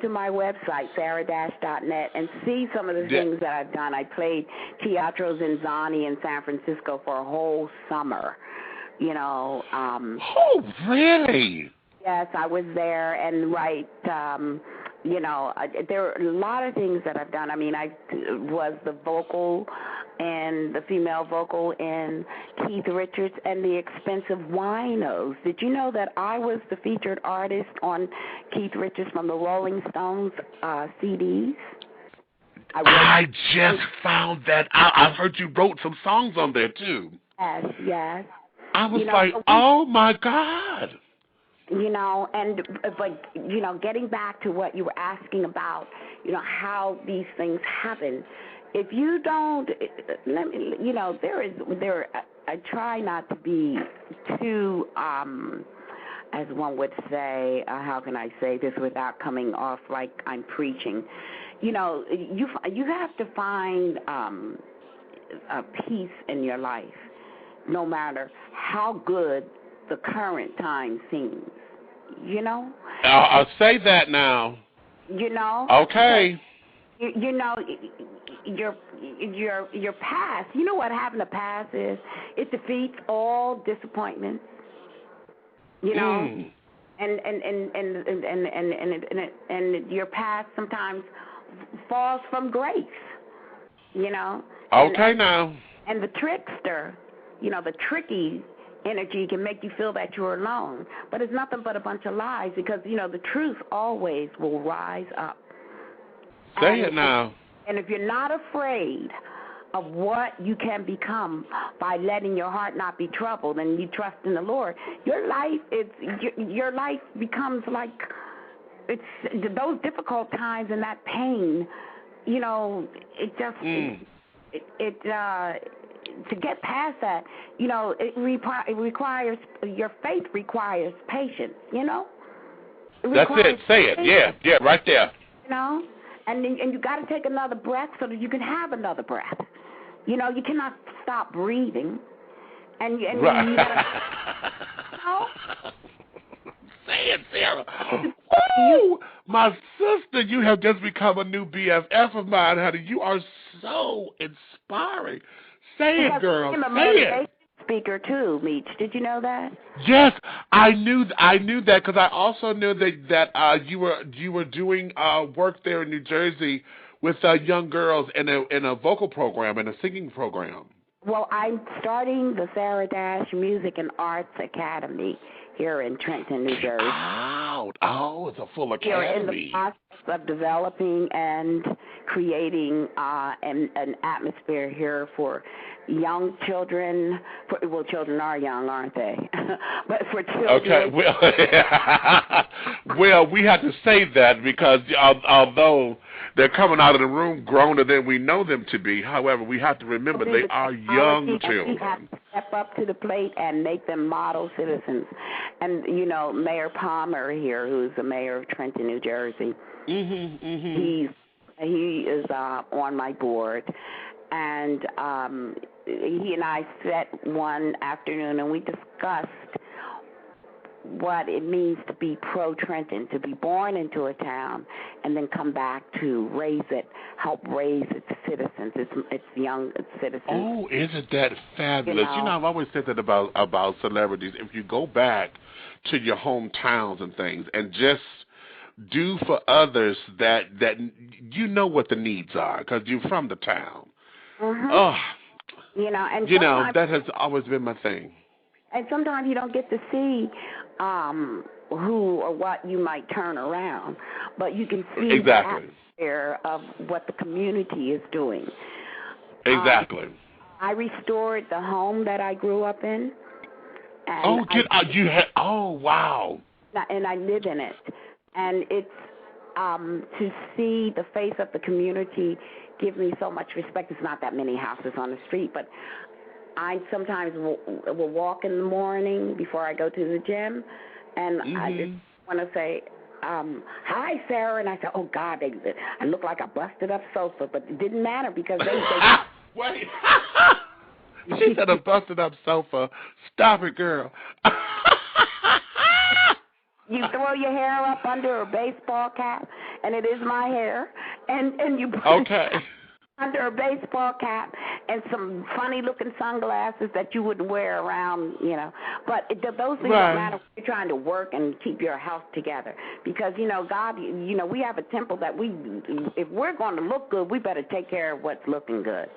my website, sarah-net, and see some of the things that I've done. I played Teatro Zinzani in San Francisco for a whole summer, Oh, really? Yes, I was there, and there are a lot of things that I've done. I mean, I was the vocal and the female vocal in Keith Richards and the Expensive Winos. Did you know that I was the featured artist on Keith Richards from the Rolling Stones CDs? I just found that out. I've heard you wrote some songs on there, too. Yes. I was oh, my God. Getting back to what you were asking about, how these things happen. If you don't, I try not to be too, as one would say, how can I say this without coming off like I'm preaching? You have to find a peace in your life, no matter how good the current time seems. I'll say that now. Okay. Your past. You know what having a past is? It defeats all disappointments. And your past sometimes falls from grace. Okay, now. And the trickster, the tricky energy can make you feel that you're alone. But it's nothing but a bunch of lies because, the truth always will rise up. Say it now. And if you're not afraid of what you can become by letting your heart not be troubled and you trust in the Lord, your life becomes like it's those difficult times and that pain, it just to get past that, it requires your faith requires patience. That's it. Say it. Patience. Yeah, right there. And you got to take another breath so that you can have another breath. You cannot stop breathing. And you gotta, Say it, Sarah. Woo! My sister, you have just become a new BFF of mine, honey. You are so inspiring. Say it, girl. I'm a motivational speaker too, Meach. Did you know that? Yes, I knew that because I also knew that you were doing work there in New Jersey with young girls in a vocal program and a singing program. Well, I'm starting the Sarah Dash Music and Arts Academy here in Trenton, New Jersey. Oh, it's a full academy. We're in the process of developing and creating an atmosphere here for young children. Children are young, aren't they? But for children. Okay, well, we have to say that because although they're coming out of the room growner than we know them to be, however, we have to remember they are young children. We have to step up to the plate and make them model citizens. And, Mayor Palmer here, who's the mayor of Trenton, New Jersey, he is on my board. And he and I sat one afternoon and we discussed what it means to be pro-Trenton, to be born into a town and then come back to help raise its citizens, its young citizens. Oh, isn't that fabulous? I've always said that about celebrities. If you go back to your hometowns and things and just do for others that you know what the needs are because you're from the town. Oh, that has always been my thing. And sometimes you don't get to see who or what you might turn around, but you can see the atmosphere of what the community is doing. Exactly. I restored the home that I grew up in, Oh, you had. Oh, wow. And I live in it, and it's to see the face of the community give me so much respect. It's not that many houses on the street, but I sometimes will walk in the morning before I go to the gym, and I just want to say, hi, Sarah, and I said, oh, God, I look like a busted-up sofa, but it didn't matter because they Wait. She said a busted-up sofa. Stop it, girl. You throw your hair up under a baseball cap, and it is my hair, and you put it under a baseball cap and some funny-looking sunglasses that you wouldn't wear around, you know. But those things don't matter when you're trying to work and keep your health together. Because, you know, God, you know, we have a temple that if we're going to look good, we better take care of what's looking good.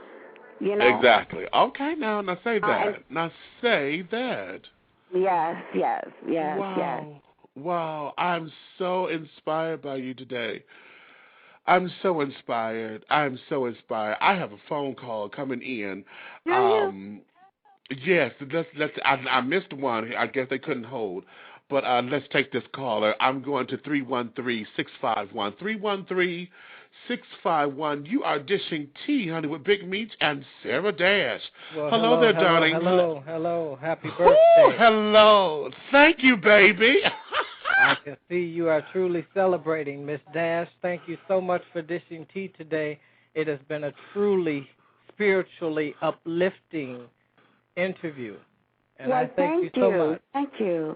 You know? Exactly. Okay, now say that. Now say that. Yes. Wow. Yes. Wow. I'm so inspired by you today. I'm so inspired. I have a phone call coming in. Yes, I missed one. I guess they couldn't hold. But let's take this caller. I'm going to 313-651. 313-651. You are dishing tea, honey, with Big Meach and Sarah Dash. Well, hello there, darling. Hello. Happy birthday. Ooh, hello. Thank you, baby. I can see you are truly celebrating, Miss Dash. Thank you so much for dishing tea today. It has been a truly spiritually uplifting interview. And I thank you so much. Thank you.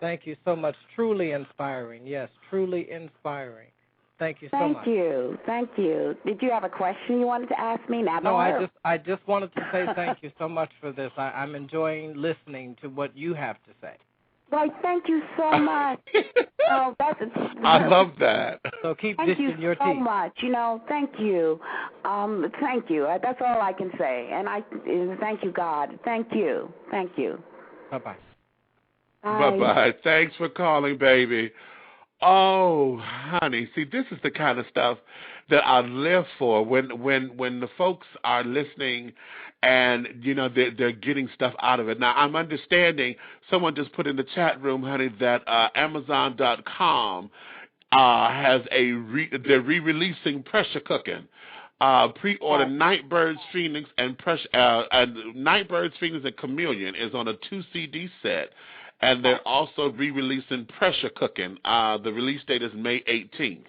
Thank you so much. Truly inspiring. Yes, truly inspiring. Thank you so much. Thank you. Did you have a question you wanted to ask me? Now, no, I just wanted to say thank you so much for this. I'm enjoying listening to what you have to say. Why, thank you so much. I love that. So keep dishing your tea. Thank you so much. You know, thank you. Thank you. That's all I can say. And thank you, God. Thank you. Bye-bye. Bye-bye. Thanks for calling, baby. Oh, honey, see, this is the kind of stuff that I live for. When the folks are listening and, you know, they're getting stuff out of it. Now, I'm understanding, someone just put in the chat room, honey, that Amazon.com they're re-releasing Pressure Cooking. Pre-order Nightbirds, Phoenix, and Nightbirds, Phoenix, and Chameleon is on a 2 CD set. And they're also re-releasing Pressure Cooking. The release date is May 18th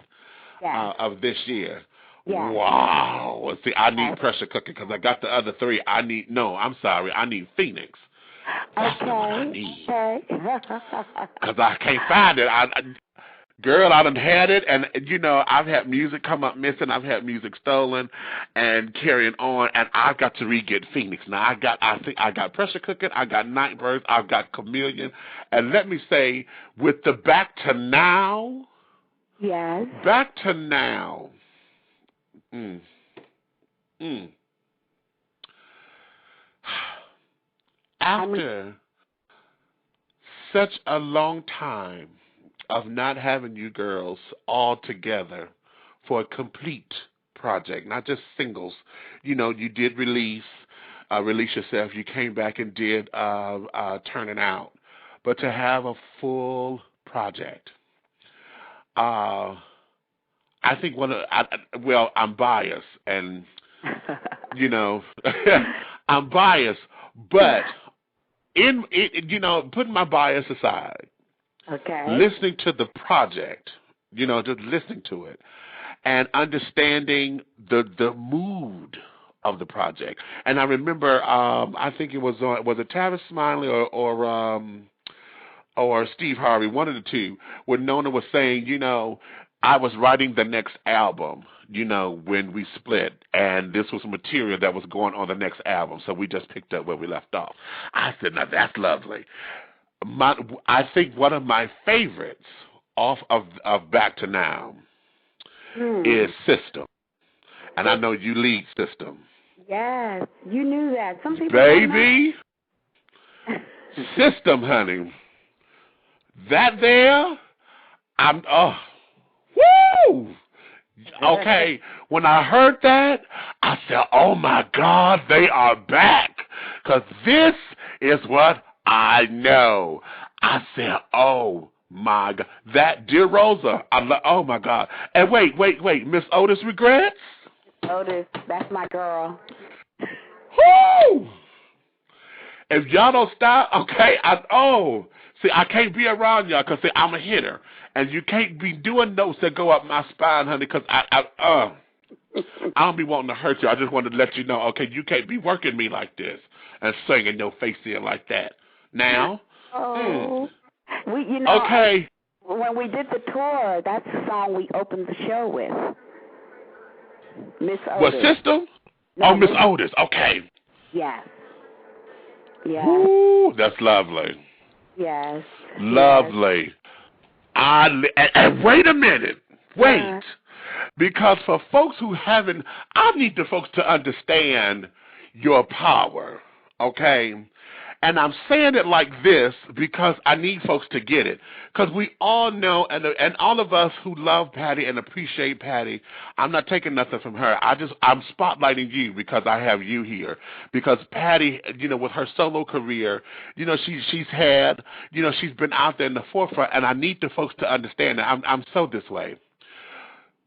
of this year. Yeah. Wow. See, I need Pressure Cooking because I got the other three. I need Phoenix. That's what I need. Okay. Because I can't find it. Girl, I done had it, and, you know, I've had music come up missing. I've had music stolen and carrying on, and I've got to re-get Phoenix. Now, I think I got Pressure Cooking, I got Nightbirds, I've got Chameleon, and let me say, with the Back to Now. Yes. Back to Now. After such a long time of not having you girls all together for a complete project, not just singles. You know, you did release yourself. You came back and did Turning Out. But to have a full project, I think I'm biased, and, you know, I'm biased, but putting my bias aside, listening to the project, you know, just listening to it and understanding the mood of the project. And I remember, I think it was it Tavis Smiley or Steve Harvey, one of the two, where Nona was saying, you know, I was writing the next album, you know, when we split, and this was material that was going on the next album, so we just picked up where we left off. I said, now that's lovely. I think one of my favorites off of Back to Now is System. And I know you lead System. Yes, you knew that. Some people Baby, System, honey. That there, woo! Okay, when I heard that, I said, oh, my God, they are back. Because this is what I know. I said, oh, my God. That, dear Rosa, oh, my God. And wait, Miss Otis regrets? Otis, that's my girl. Woo! If y'all don't stop, okay, see, I can't be around y'all because, see, I'm a hitter. And you can't be doing notes that go up my spine, honey, because I don't be wanting to hurt you. I just wanted to let you know, okay, you can't be working me like this and singing your face in like that. Now? Oh. Okay. When we did the tour, that's the song we opened the show with. Miss Otis. What system? No, Miss Otis. Okay. Yes. Yes. Ooh, that's lovely. Yes. Lovely. Yes. And wait a minute. Wait. Because for folks who haven't, I need the folks to understand your power. Okay? And I'm saying it like this because I need folks to get it. Because we all know, and all of us who love Patty and appreciate Patty, I'm not taking nothing from her. I'm spotlighting you because I have you here. Because Patty, with her solo career, she's had, she's been out there in the forefront, and I need the folks to understand that I'm so this way.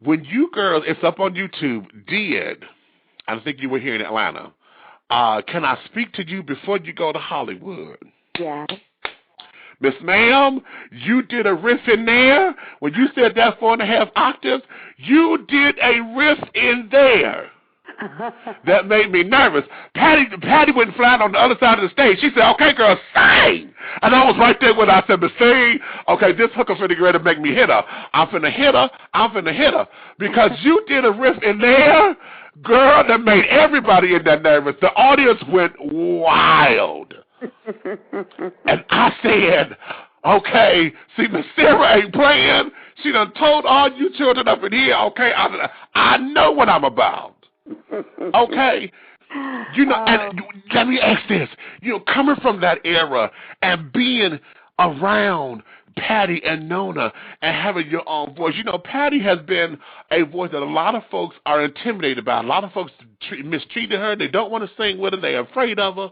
When you girls, it's up on YouTube, I think you were here in Atlanta. Can I speak to you before you go to Hollywood? Yeah. Miss Ma'am, you did a riff in there. When you said that 4.5 octaves, you did a riff in there. That made me nervous. Patty went flat on the other side of the stage. She said, okay, girl, sing. And I was right there when I said, but sing. Okay, this hooker finna get ready to make me hit her. I'm finna hit her. Because you did a riff in there, girl, that made everybody in there nervous. The audience went wild. And I said, okay, see, Miss Sarah ain't playing. She done told all you children up in here, okay, I know what I'm about. Okay? And let me ask this. Coming from that era and being around Patty and Nona and having your own voice, Patty has been a voice that a lot of folks are intimidated by. A lot of folks mistreated her. They don't want to sing with her. They're afraid of her.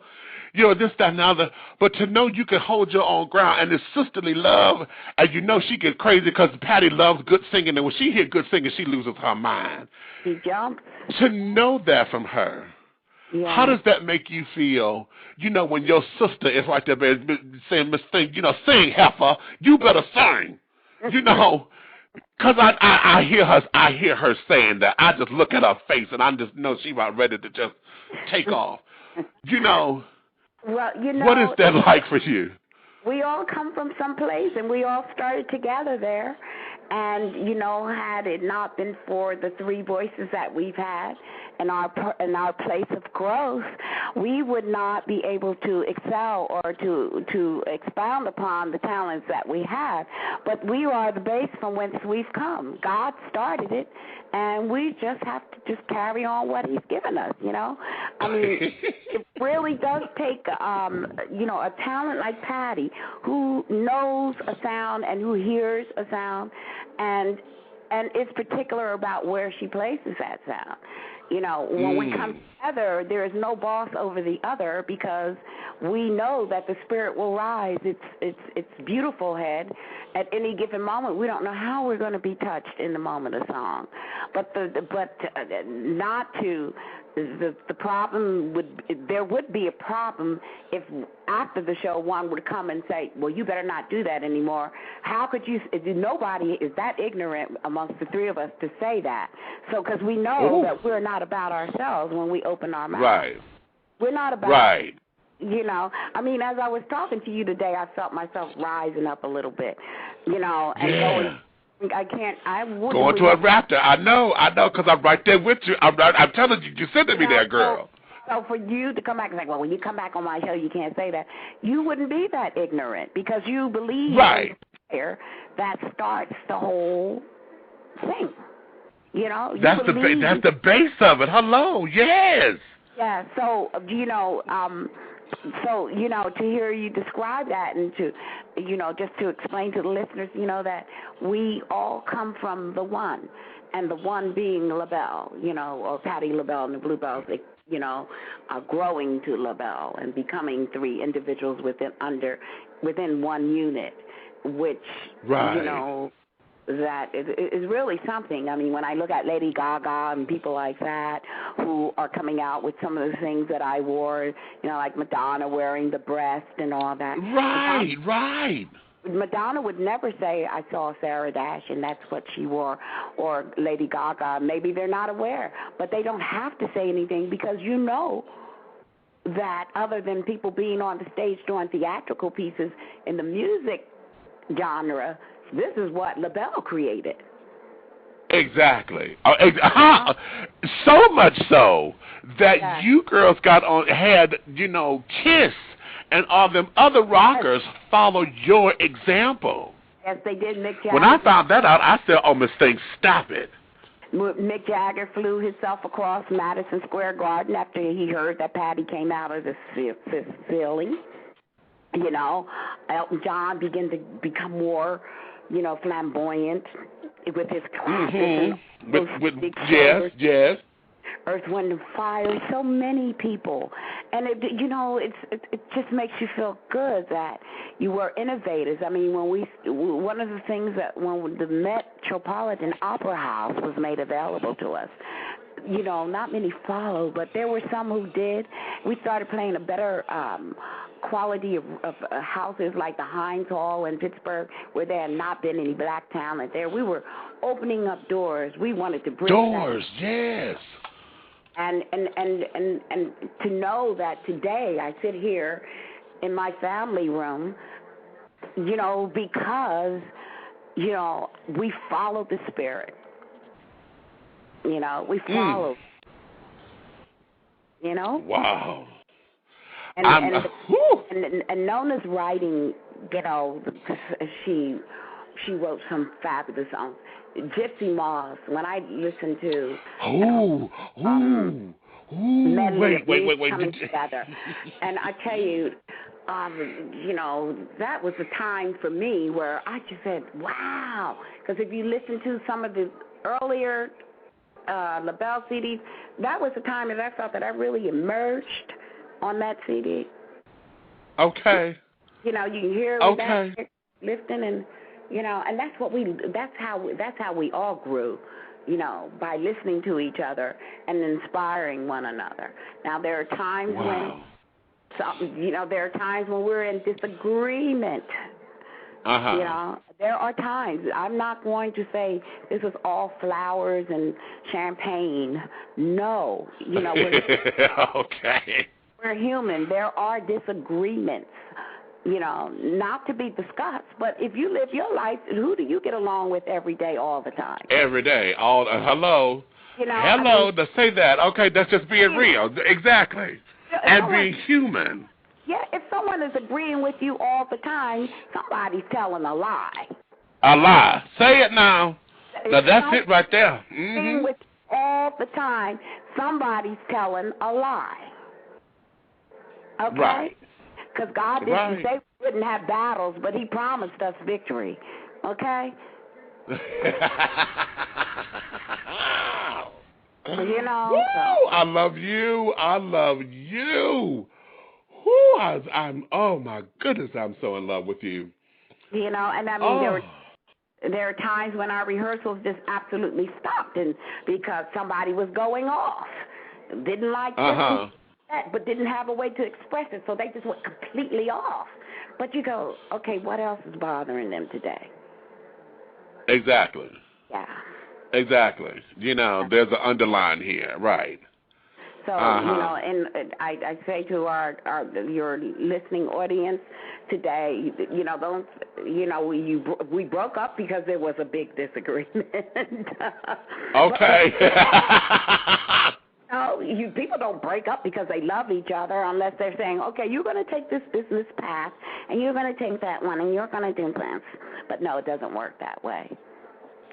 This, that, and the other. But to know you can hold your own ground and this sisterly love, and she gets crazy because Patty loves good singing, and when she hears good singing, she loses her mind. She jumps. To know that from her, how does that make you feel, when your sister is right there saying, Miss Thing, sing, heifer, you better sing, because I hear her saying that. I just look at her face, and I just know she's about ready to just take off, Well, what is that like for you? We all come from some place, and we all started together there. And, had it not been for the three voices that we've had in our place of growth, we would not be able to excel or to expound upon the talents that we have. But we are the base from whence we've come. God started it, and we just have to just carry on what he's given us, I mean, it really does take, a talent like Patty who knows a sound and who hears a sound and is particular about where she places that sound. When we come together, there is no boss over the other because we know that the spirit will rise. It's beautiful head at any given moment. We don't know how we're going to be touched in the moment of song, the problem there would be a problem if after the show one would come and say, well, you better not do that anymore. How could you? Nobody is that ignorant amongst the three of us to say that. So because we know that we're not about ourselves when we open our mouth. Right. We're not about. Right. I mean, as I was talking to you today, I felt myself rising up a little bit, and going. I wouldn't. Going to a raptor. I know, because I'm right there with you. I'm telling you, you sending me there, girl. So for you to come back and say, well, when you come back on my show, you can't say that, you wouldn't be that ignorant because you believe right. That starts the whole thing. That's the base of it. Hello, yes. Yeah. So to hear you describe that and to, just to explain to the listeners, that we all come from the one, and the one being LaBelle, or Patti LaBelle and the Bluebells, growing to LaBelle and becoming three individuals within one unit, which, that is really something. I mean, when I look at Lady Gaga and people like that who are coming out with some of the things that I wore, like Madonna wearing the breast and all that. Right. Madonna would never say, I saw Sarah Dash and that's what she wore, or Lady Gaga. Maybe they're not aware, but they don't have to say anything because that other than people being on the stage doing theatrical pieces in the music genre, this is what LaBelle created. Exactly. So much so that you girls had Kiss and all them other rockers followed your example. Yes, they did. Mick Jagger. When I found that out, I said, "Oh, Miss Thing, stop it." Mick Jagger flew himself across Madison Square Garden after he heard that Patty came out of the ceiling. Elton John began to become more, flamboyant with his classes. Yes. Earth, Wind, and Fire, so many people. And, it just makes you feel good that you were innovators. I mean, one of the things that when the Metropolitan Opera House was made available to us, not many followed, but there were some who did. We started playing a better quality of houses like the Heinz Hall in Pittsburgh, where there had not been any black talent there. We were opening up doors. We wanted to bring doors, yes. And to know that today I sit here in my family room, because, we followed the spirit. We followed. Wow. And Nona's writing, she wrote some fabulous songs. Gypsy Moss, when I listen to wait. coming together, and I tell you, that was a time for me where I just said, wow, because if you listen to some of the earlier LaBelle CDs, that was the time that I felt that I really emerged on that CD. Okay. You can hear that lifting and. And that's how we all grew, by listening to each other and inspiring one another. Now there are times there are times when we're in disagreement. There are times. I'm not going to say this is all flowers and champagne. No, we're human. There are disagreements. Not to be discussed, but if you live your life, who do you get along with every day, all the time? Every day, hello. Let's say that. Okay, that's just being real. Exactly. And being human. Yeah, if someone is agreeing with you all the time, somebody's telling a lie. A lie. Say it now. Now, that's it right there. Agreeing with you all the time, somebody's telling a lie. Okay? Right. Because God didn't say we wouldn't have battles, but he promised us victory. Okay? Woo, I love you. Woo, oh my goodness, I'm so in love with you. And I mean, there are times when our rehearsals just absolutely stopped, and because somebody was going off, didn't like this, but didn't have a way to express it, so they just went completely off. But you go, okay, what else is bothering them today? Exactly. Yeah. Exactly. There's an underline here, right? So, and I say to your listening audience today, we broke up because there was a big disagreement. Okay. No, people don't break up because they love each other unless they're saying, okay, you're going to take this business path, and you're going to take that one, and you're going to do this. But no, it doesn't work that way.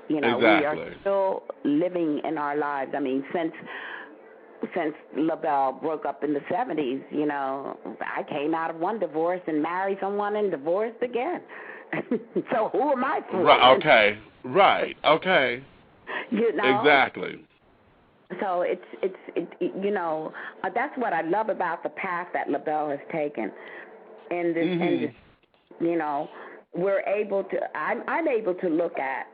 Exactly. We are still living in our lives. I mean, since LaBelle broke up in the 70s, I came out of one divorce and married someone and divorced again. So who am I for? Right, okay. Right, okay. Exactly. So you know, that's what I love about the path that LaBelle has taken in this industry. You know, I'm able to look at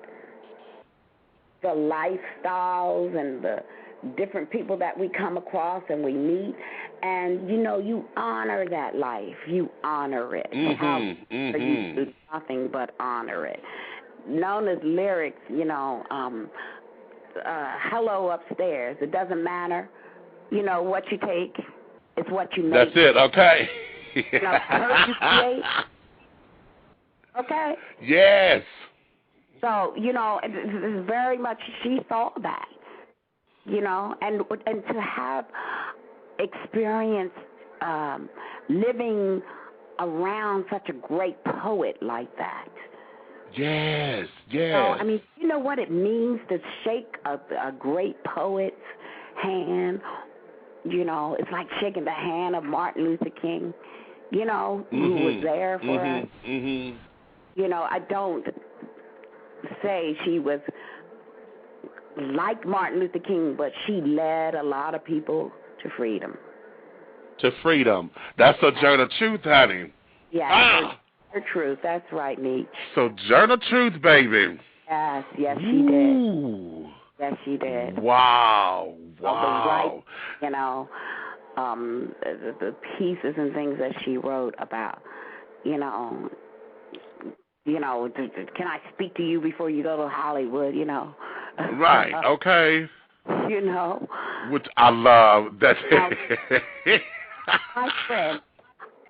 the lifestyles and the different people that we come across and we meet, and you know, you honor that life, you honor it. You do nothing but honor it. Known as lyrics, you know, hello upstairs. It doesn't matter, you know, what you take, it's what you make. That's it. Okay. You know, what you create. Okay. Yes. So, you know, it's very much, she saw that, you know, and to have experience living around such a great poet like that. Yes, yes. So, I mean, you know what it means to shake a great poet's hand? You know, it's like shaking the hand of Martin Luther King, you know, who was there for us. You know, I don't say she was like Martin Luther King, but she led a lot of people to freedom. To freedom. That's Sojourner Truth, honey. Yeah, her truth. That's right, Meach. Sojourner Truth, baby. Yes, she did. Yes, she did. Wow. The right, you know, the pieces and things that she wrote about, you know, can I speak to you before you go to Hollywood, you know? Right, okay. You know. Which I love. That's my friend,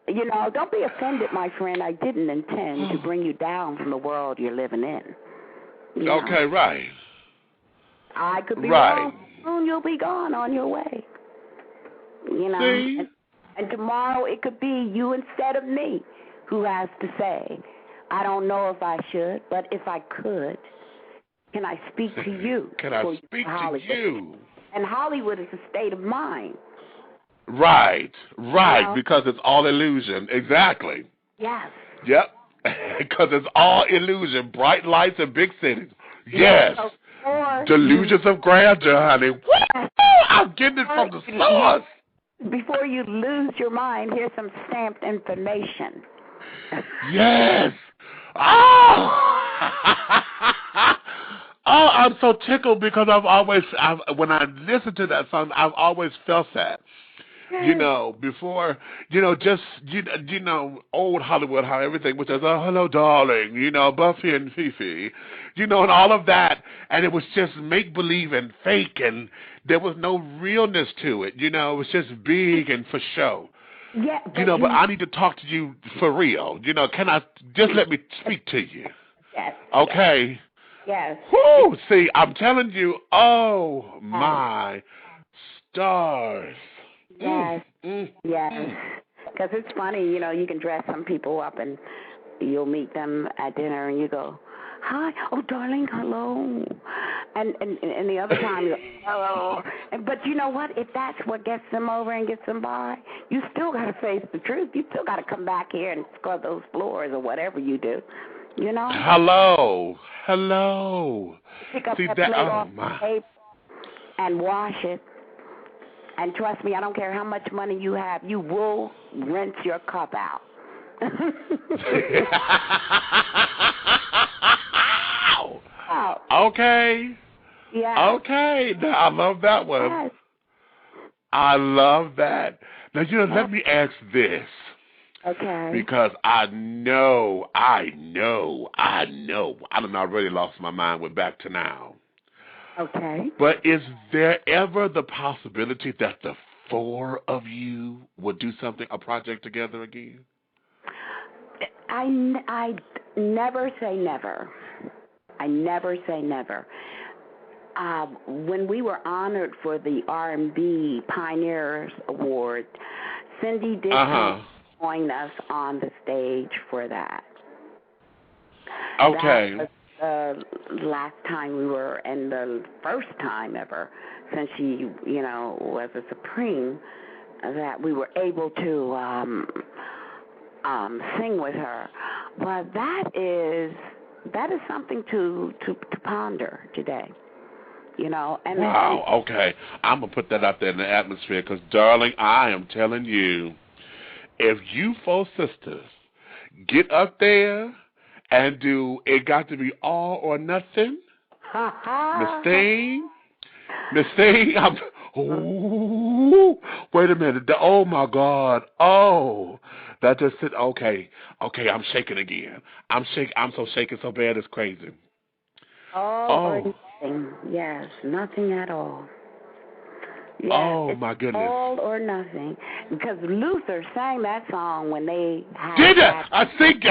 you know, don't be offended, my friend. I didn't intend to bring you down from the world you're living in. Okay, right. I could be wrong. Soon you'll be gone on your way. You know. See? And tomorrow it could be you instead of me who has to say, I don't know if I should, but if I could, can I speak to you? Can I speak to you? And Hollywood is a state of mind. Right, You know? because it's all illusion. Exactly. Yes. Yep, because it's all illusion. Bright lights in big cities. Yes. Delusions of grandeur, honey. Woo! I'm getting it from the source. Before you lose your mind, here's some stamped information. Yes. Oh! Oh, I'm so tickled because when I listen to that song, I've always felt that. You know, before, you know, just, you know, old Hollywood, how everything was just, oh, hello, darling, you know, Buffy and Fifi, you know, and all of that. And it was just make-believe and fake, and there was no realness to it. You know, it was just big and for show. Yeah, you know, but I need to talk to you for real. You know, can I just let me speak to you? Yes. Okay. Yes. Whoo! See, I'm telling you, oh, my stars. Yes. Yes. Because it's funny, you know, you can dress some people up and you'll meet them at dinner and you go, hi, oh, darling, hello. And the other time, you go, hello. But you know what? If that's what gets them over and gets them by, you still got to face the truth. You still got to come back here and scrub those floors or whatever you do. You know? Hello. Pick up that plate off the table and wash it. And trust me, I don't care how much money you have, you will rinse your cup out. Okay. Yeah. Okay. Now, I love that one. Yes. I love that. Now, you know, let me ask this. Okay. Because I know. I done already lost my mind. We're back to now. Okay. But is there ever the possibility that the four of you would do a project together again? I never say never. I never say never. When we were honored for the R&B Pioneers Award, Cindy did join us on the stage for that. Okay. That was the last time we were, and the first time ever since she, you know, was a Supreme, that we were able to sing with her. But that is something to ponder today. you know. And wow, okay. I'm going to put that out there in the atmosphere because, darling, I am telling you, if you four sisters get up there and do It Got to Be All or Nothing, Miss Thing, ooh, wait a minute. Oh, my God. Oh, that just said, okay, I'm shaking again. I'm so shaking so bad it's crazy. All or nothing. Yes, nothing at all. Yes, oh, my goodness. All or nothing. Because Luther sang that song when they had Did it? I think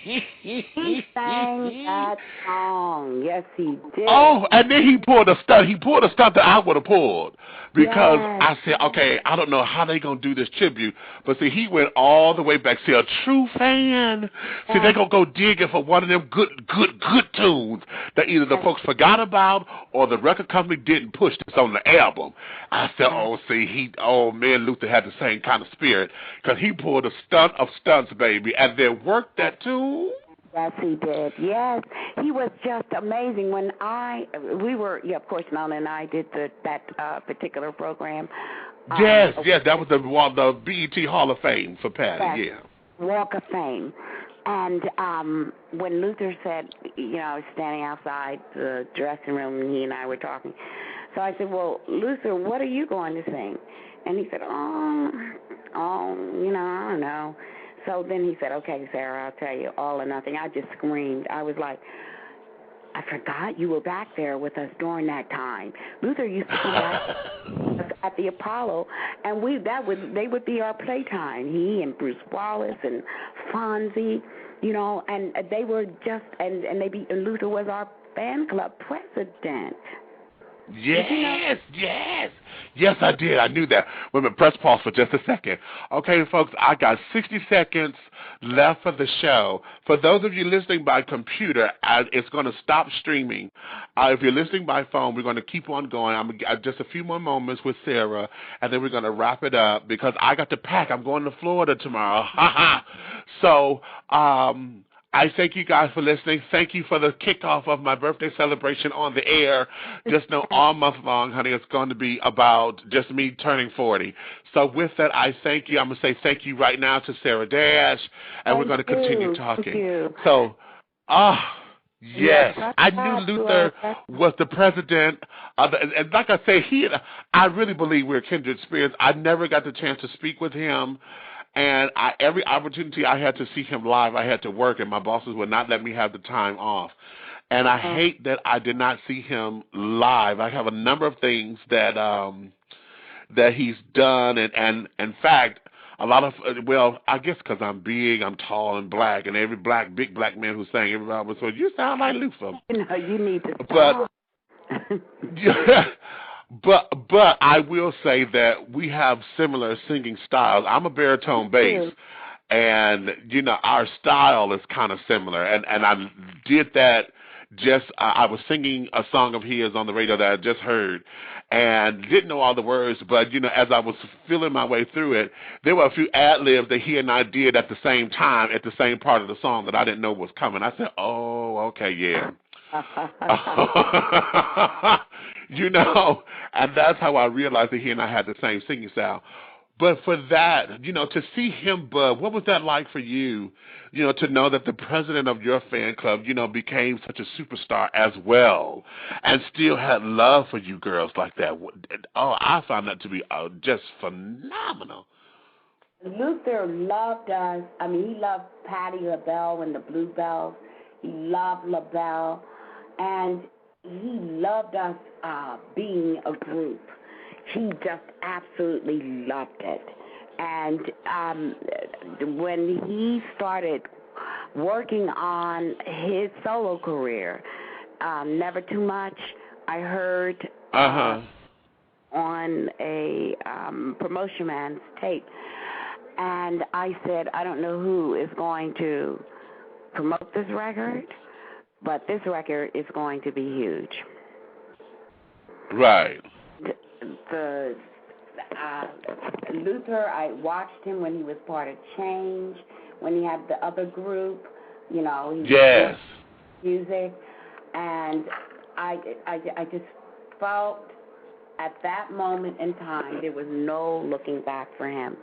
he sang that song. Yes, he did. Oh, and then he pulled a stunt. He pulled a stunt that I would have pulled because I said, okay, I don't know how they going to do this tribute. But see, he went all the way back. See, a true fan, see, they going to go digging for one of them good tunes that either the folks forgot about or the record company didn't push this on the album. I said, oh, see, man, Luther had the same kind of spirit because he pulled a stunt of stunts, baby, and then worked that tune. Yes, he did. Yes, he was just amazing. When of course, Nona and I did that particular program. Yes, that was the BET Hall of Fame for Patty. Yeah, Walk of Fame. And when Luther said, I was standing outside the dressing room and he and I were talking. So I said, well, Luther, what are you going to sing? And he said, I don't know. So then he said, okay, Sarah, I'll tell you, All or Nothing. I just screamed. I was like, I forgot you were back there with us during that time. Luther used to come back at the Apollo, and they would be our playtime. He and Bruce Wallace and Fonzie, and they were just, and Luther was our fan club president. Yes, Yes, I did. I knew that. Wait a minute, press pause for just a second. Okay, folks, I got 60 seconds left for the show. For those of you listening by computer, it's going to stop streaming. If you're listening by phone, we're going to keep on going. I'm just a few more moments with Sarah, and then we're going to wrap it up because I got to pack. I'm going to Florida tomorrow. So, I thank you guys for listening. Thank you for the kickoff of my birthday celebration on the air. Just know all month long, honey, it's going to be about just me turning 40. So with that, I thank you. I'm going to say thank you right now to Sarah Dash, and we're going to continue talking. Thank you. So, yes, I knew Luther was the president. And like I say, I really believe we're kindred spirits. I never got the chance to speak with him. And every opportunity I had to see him live, I had to work, and my bosses would not let me have the time off. And I hate that I did not see him live. I have a number of things that he's done, and in fact, a lot of, I guess because I'm big, I'm tall and black, and every big black man who sang, everybody was you sound like Luther. No, you need to stop. But I will say that we have similar singing styles. I'm a baritone bass, and our style is kind of similar. And I did that. I was singing a song of his on the radio that I just heard, and didn't know all the words. But as I was feeling my way through it, there were a few ad-libs that he and I did at the same time at the same part of the song that I didn't know was coming. I said, "Oh, okay, yeah." And that's how I realized that he and I had the same singing style. But for that, to see him bud, what was that like for you, to know that the president of your fan club, became such a superstar as well and still had love for you girls like that? Oh, I found that to be just phenomenal. Luther loved us. I mean, he loved Patti LaBelle and the Bluebells. He loved LaBelle. And he loved us being a group. He just absolutely loved it. And when he started working on his solo career, Never Too Much, I heard on a promotion man's tape. And I said, I don't know who is going to promote this record, but this record is going to be huge. Right. Luther, I watched him when he was part of Change, when he had the other group, he yes. music, and I just felt at that moment in time there was no looking back for him.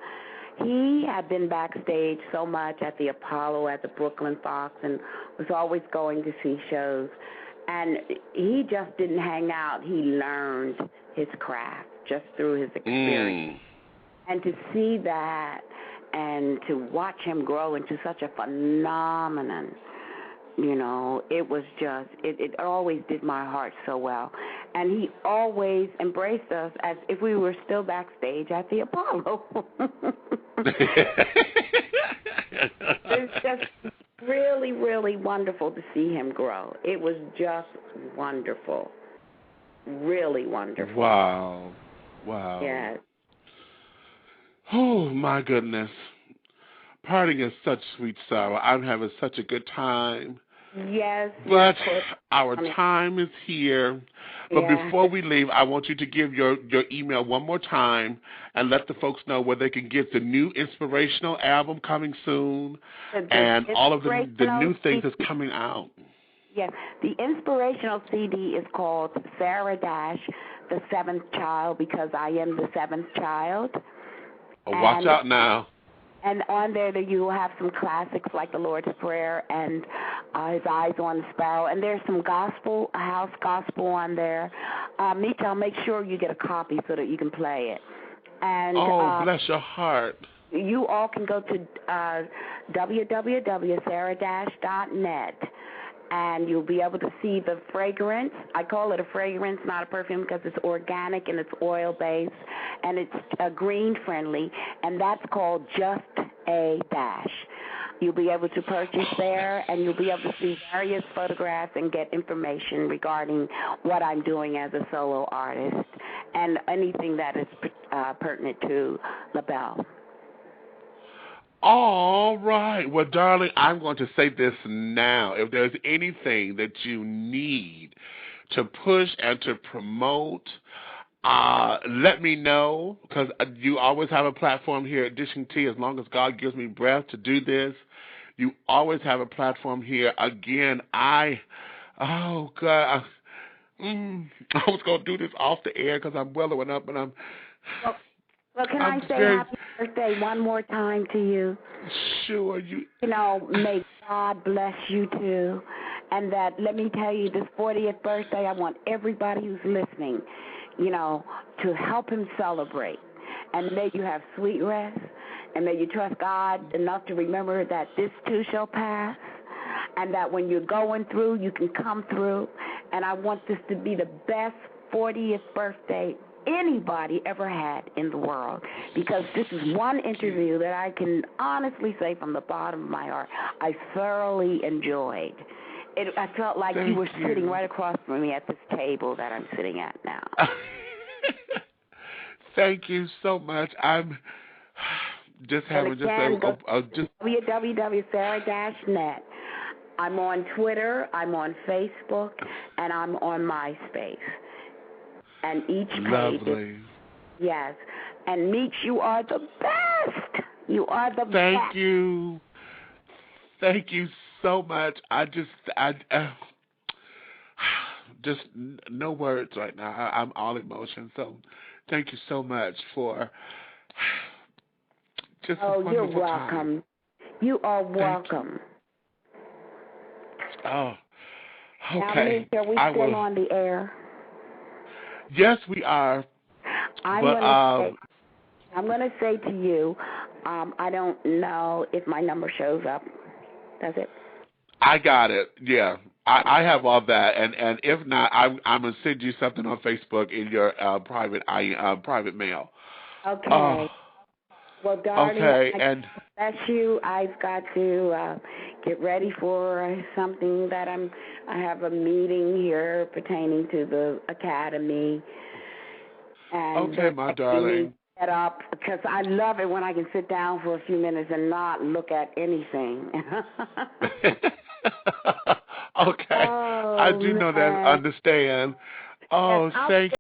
He had been backstage so much at the Apollo, at the Brooklyn Fox, and was always going to see shows. And he just didn't hang out. He learned his craft just through his experience. And to see that and to watch him grow into such a phenomenon, you know, it was just, it always did my heart so well. And he always embraced us as if we were still backstage at the Apollo. It's just really, really wonderful to see him grow. It was just wonderful. Really wonderful. Wow. Wow. Yes. Oh, my goodness. Parting is such sweet sorrow. I'm having such a good time. Yes. But yes. our time is here. But before we leave, I want you to give your email one more time and let the folks know where they can get the new inspirational album coming soon and all of the new things that's coming out. Yes. The inspirational CD is called Sarah Dash, the Seventh Child, because I am the seventh child. Oh, watch out now. And on there you will have some classics like the Lord's Prayer and His Eyes on the Sparrow. And there's some gospel, house gospel on there. Meach, I'll make sure you get a copy so that you can play it. And bless your heart. You all can go to www.sarah-net. And you'll be able to see the fragrance. I call it a fragrance, not a perfume, because it's organic and it's oil-based, and it's green-friendly, and that's called Just a Dash. You'll be able to purchase there, and you'll be able to see various photographs and get information regarding what I'm doing as a solo artist and anything that is pertinent to LaBelle. All right. Well, darling, I'm going to say this now. If there's anything that you need to push and to promote, let me know, because you always have a platform here at Dishing Tea. As long as God gives me breath to do this, you always have a platform here. Again, I was going to do this off the air because I'm wellowing up, and I'm... Well, can I say happy birthday one more time to you? Sure. You know, may God bless you too. And that, let me tell you, this 40th birthday, I want everybody who's listening, you know, to help him celebrate. And may you have sweet rest. And may you trust God enough to remember that this too shall pass. And that when you're going through, you can come through. And I want this to be the best 40th birthday anybody ever had in the world, because this is one interview that I can honestly say from the bottom of my heart I thoroughly enjoyed. I felt like you were sitting right across from me at this table that I'm sitting at now. Thank you so much. I'm just having www.sarah-net. I'm on Twitter, I'm on Facebook, and I'm on MySpace. And each page is, yes. And Meach, you are the best. You are the best. Thank you. Thank you so much. I just no words right now. I'm all emotion. So thank you so much for just a wonderful you're welcome. Time. You are welcome. Oh, okay. Now, Meach, are we still on the air? Yes, we are. I'm going to say to you, I don't know if my number shows up. Does it? I got it. Yeah, I have all that, and if not, I'm going to send you something on Facebook in your private mail. Okay. Well, darling, and bless you. I've got to get ready for something that I have a meeting here pertaining to the academy. And okay, my darling. Set up, because I love it when I can sit down for a few minutes and not look at anything. Okay. I do know that. Understand. Oh, thank